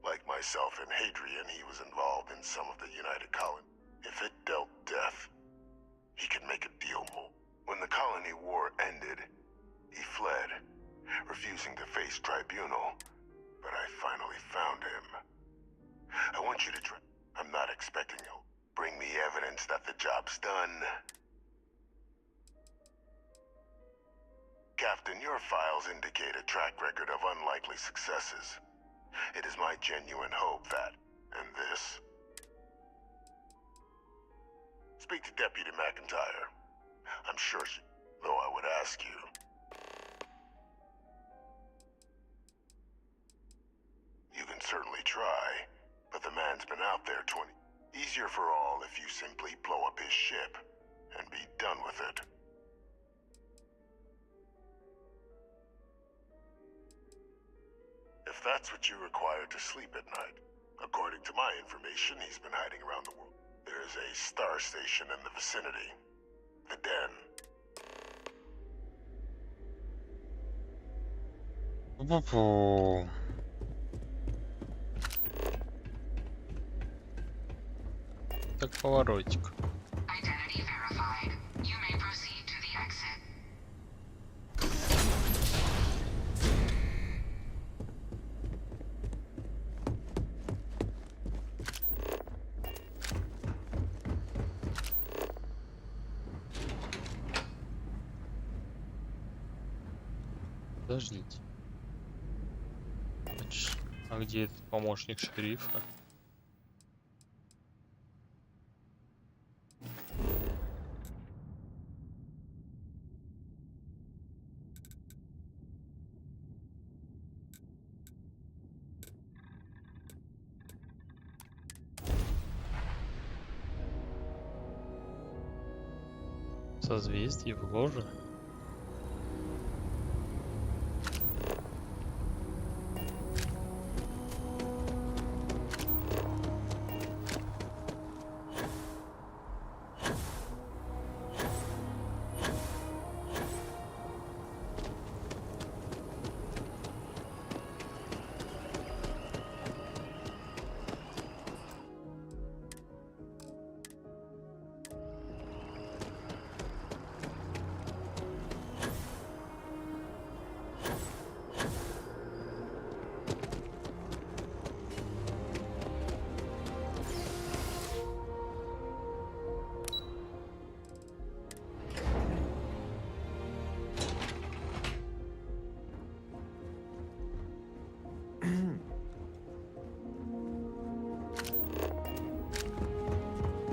Like myself and Hadrian, he was involved in some of the United Colony. If it dealt death, he could make a deal more. When the colony war ended, he fled, refusing to face tribunal. But I finally found him. I want you to try. I'm not expecting you. Bring me evidence that the job's done. Captain, your files indicate a track record of unlikely successes. It is my genuine hope that, and this... Speak to Deputy McIntyre. I'm sure she... though I would ask you. You can certainly try, but the man's been out there 20... Easier for all if you simply blow up his ship and be done with it. If that's what you require to sleep at night. According to my information, he's been hiding around the world. There is a star station in the vicinity. The Den. Так, поворотик. Identity verified. You may proceed to the exit. Подождите. А где этот помощник шерифа? Созвездие в ложе.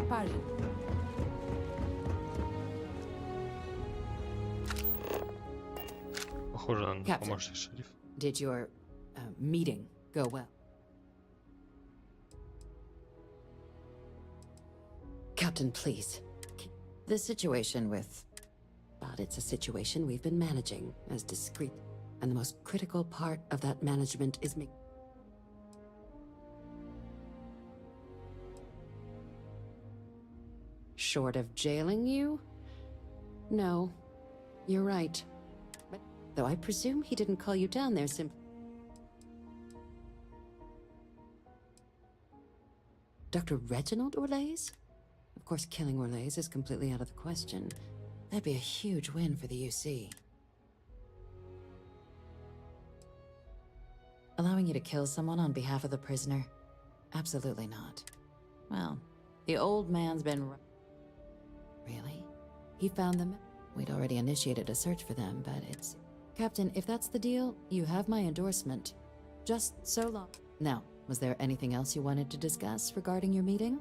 Party. Похоже на Captain, помощник шерифа. did your meeting go well? Captain, please. The situation with... But it's a situation we've been managing as discreet. And the most critical part of that management is me. Short of jailing you? No. You're right. But, though I presume he didn't call you down there simply... Dr. Reginald Orlays? Of course, killing Orlays is completely out of the question. That'd be a huge win for the UC. Allowing you to kill someone on behalf of the prisoner? Absolutely not. Well, the old man's been... Really? He found them? We'd already initiated a search for them, but it's... Captain, if that's the deal, you have my endorsement. Just so long. Now, Was there anything else you wanted to discuss regarding your meeting?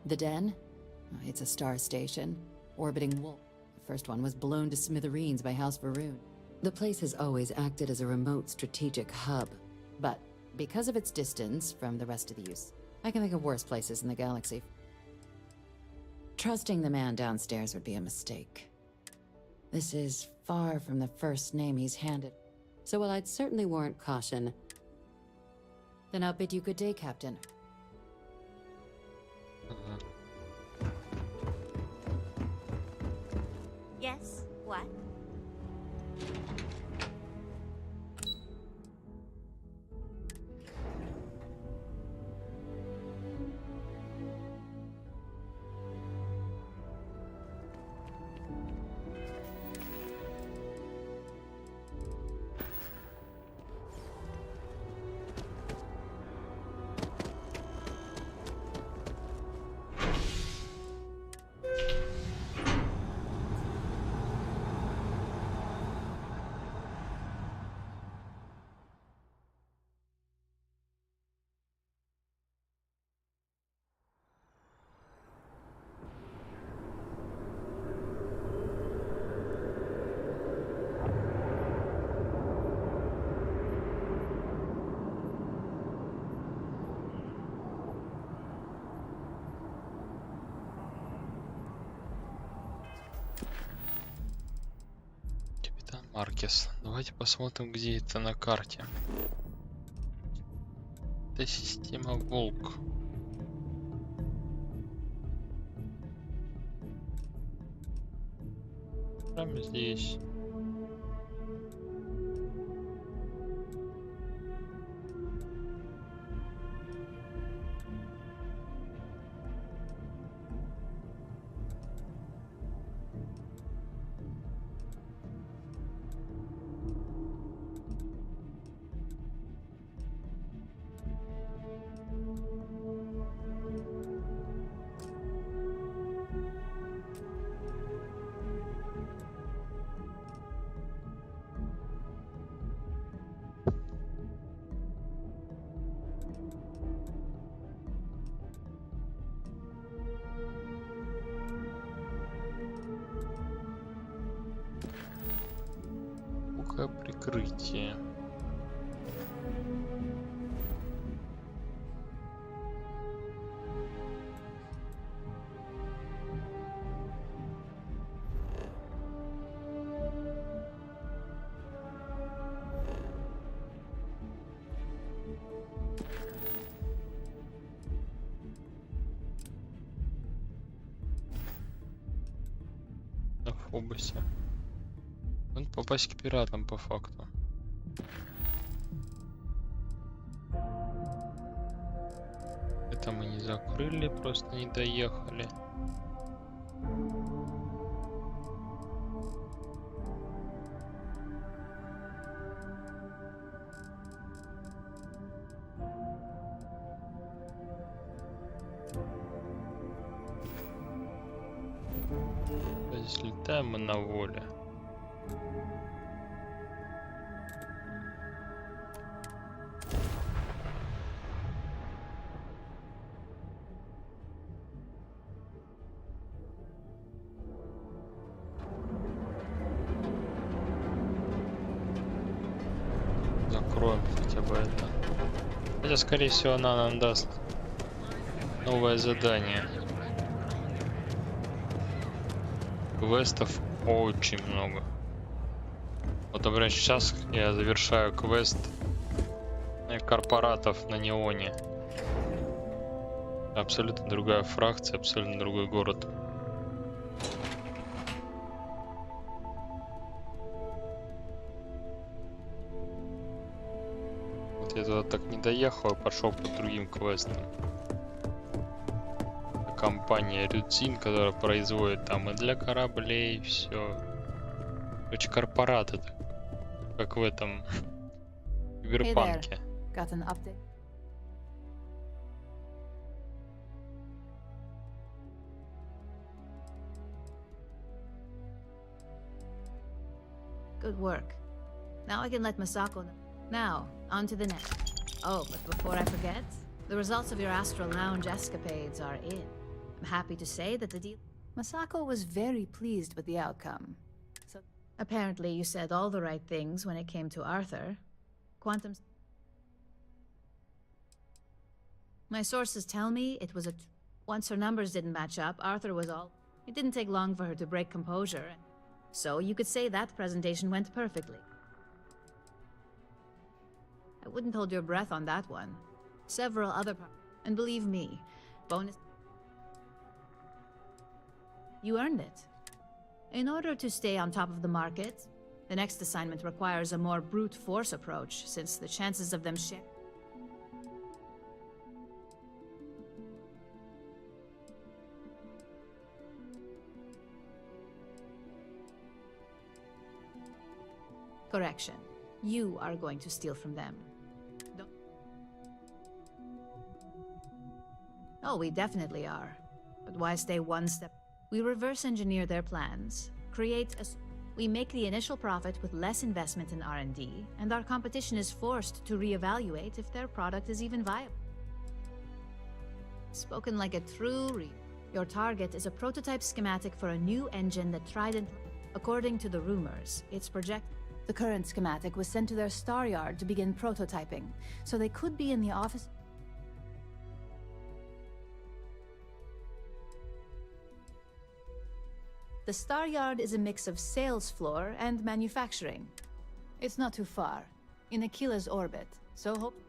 The Den? It's a star station, orbiting Wolf. The first one was blown to smithereens by House Varun. The place has always acted as a remote strategic hub, but because of its distance from the rest of the use, I can think of worse places in the galaxy. Trusting the man downstairs would be a mistake. This is far from the first name he's handed, so while I'd certainly warrant caution, then I'll bid you good day, Captain. Yes? What? Маркес. Давайте посмотрим, где это на карте. Это система Волк. Прямо здесь. Прикрытие. На Фобосе. Он попасть к пиратам по факту. Это мы не закрыли, просто не доехали. Здесь летаем мы на воле. Закроем хотя бы это. Хотя, скорее всего, она нам даст новое задание. Квестов очень много. Вот, например, сейчас я завершаю квест корпоратов на Неоне. Абсолютно другая фракция, абсолютно другой город. Вот я туда так не доехал, пошел по другим квестам. Компания Рюцин, которая производит там и для кораблей все. Короче, корпораты, как в этом киберпанке. Got an update? Good work. Now I can let Masako know. Now, on to the next. Oh, but before I forget, the results of your Astral Lounge escapades are in. I'm happy to say that the deal... Masako was very pleased with the outcome. So, apparently you said all the right things when it came to Arthur. Quantum... My sources tell me it was a... Once her numbers didn't match up, Arthur was all... It didn't take long for her to break composure. So you could say that presentation went perfectly. I wouldn't hold your breath on that one. Several other and believe me, bonus... You earned it. In order to stay on top of the market, the next assignment requires a more brute force approach, since the chances of them Correction. You are going to steal from them. Oh, we definitely are. But why stay one step? We reverse engineer their plans, we make the initial profit with less investment in R&D, and our competition is forced to reevaluate if their product is even viable. Spoken like a true Your target is a prototype schematic for a new engine that Trident... According to the rumors, it's projected... The current schematic was sent to their star yard to begin prototyping, so they could be in the office... The Star Yard is a mix of sales floor and manufacturing. It's not too far, in Aquila's orbit, so hope...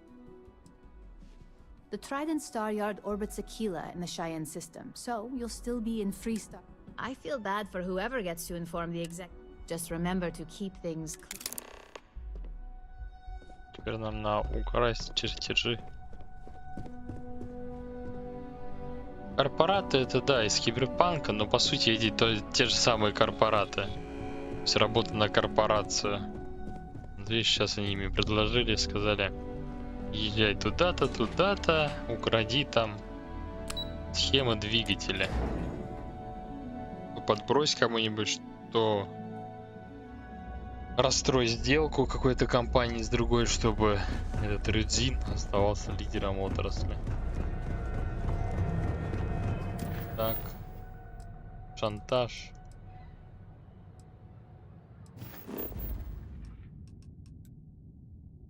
The Trident Star Yard orbits Aquila in the Cheyenne system, so you'll still be in free star... I feel bad for whoever gets to inform the exec... Just remember to keep things clear. Теперь нам надо украсть чертежи. Корпораты это да, из киберпанка, но по сути эти те же самые корпораты. Все работа на корпорацию. Видишь, сейчас они мне предложили, сказали, езжай туда-то, туда-то, укради там схемы двигателя. Подбрось кому-нибудь, что расстрой сделку какой-то компании с другой, чтобы этот Рюдзин оставался лидером отрасли. Так, шантаж.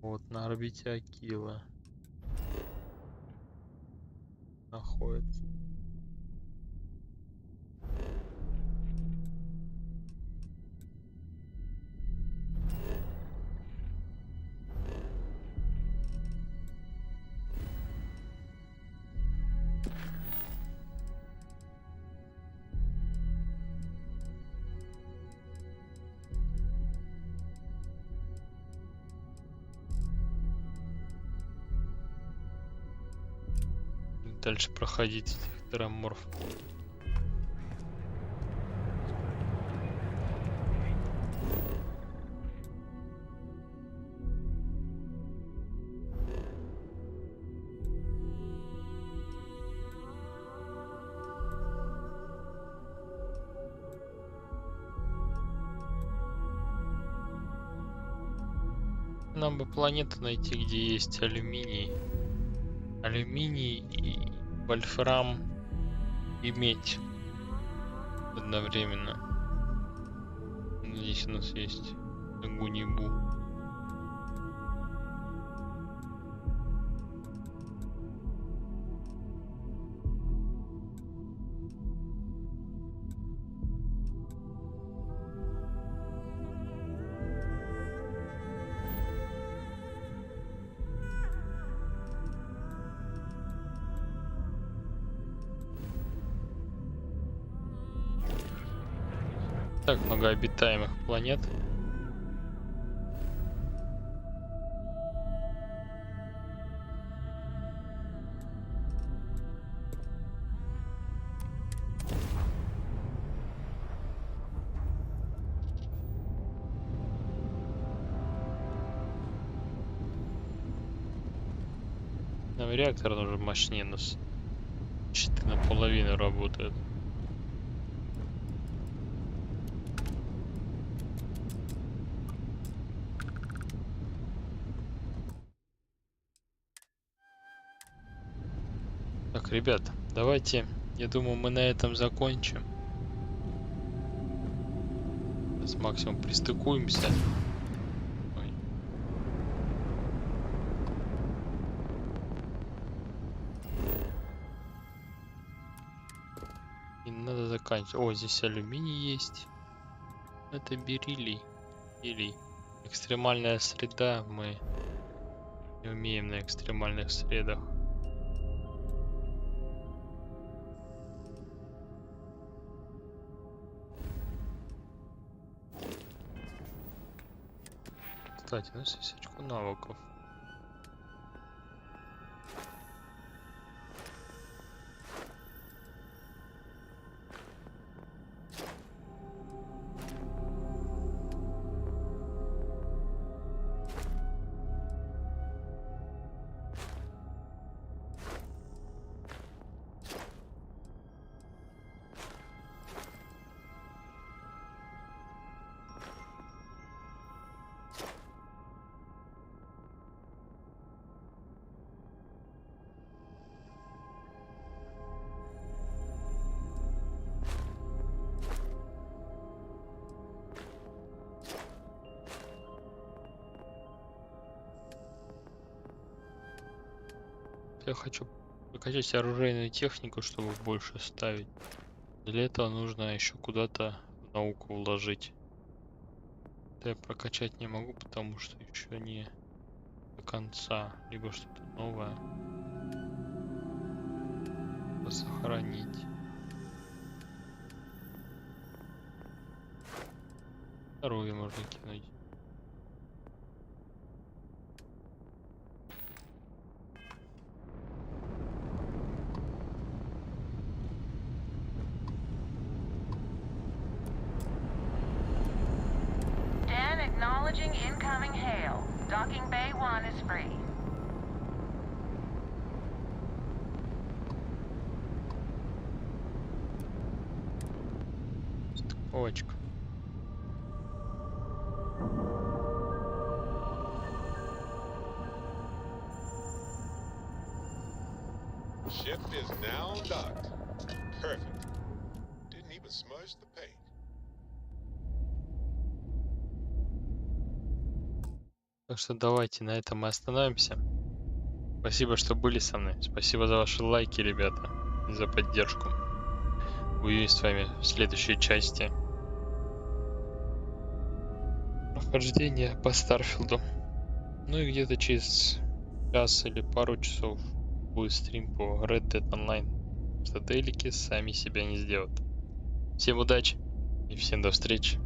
Вот на орбите Акила находится. Дальше проходить этих тераморфов. Нам бы планету найти, где есть алюминий. Алюминий и вольфрам и медь одновременно. Здесь у нас есть гунибу. Так много обитаемых планет. Нам реактор нужен мощнее, нас щиты наполовину работают. Так, ребят, давайте, я думаю, мы на этом закончим. С максимум пристыкуемся. Ой. И надо заканчивать. О, здесь алюминий есть. Это бериллий. Или экстремальная среда. Мы не умеем на экстремальных средах. Кстати, у нас есть очко навыков. Я хочу прокачать оружейную технику, чтобы больше ставить. Для этого нужно еще куда-то в науку вложить. Это я прокачать не могу, потому что еще не до конца. Либо что-то новое. Сохранить. Здоровье можно кинуть. Acknowledging incoming hail. Docking Bay 1 is free. Стыковочка. Ship is now docked. Perfect. Didn't even smudge the paint. Так что давайте на этом мы остановимся. Спасибо, что были со мной. Спасибо за ваши лайки, ребята. И за поддержку. Увидимся с вами в следующей части. Прохождение по Старфилду. Ну и где-то через час или пару часов будет стрим по Red Dead Online. Что дейлики сами себя не сделают. Всем удачи и всем до встречи.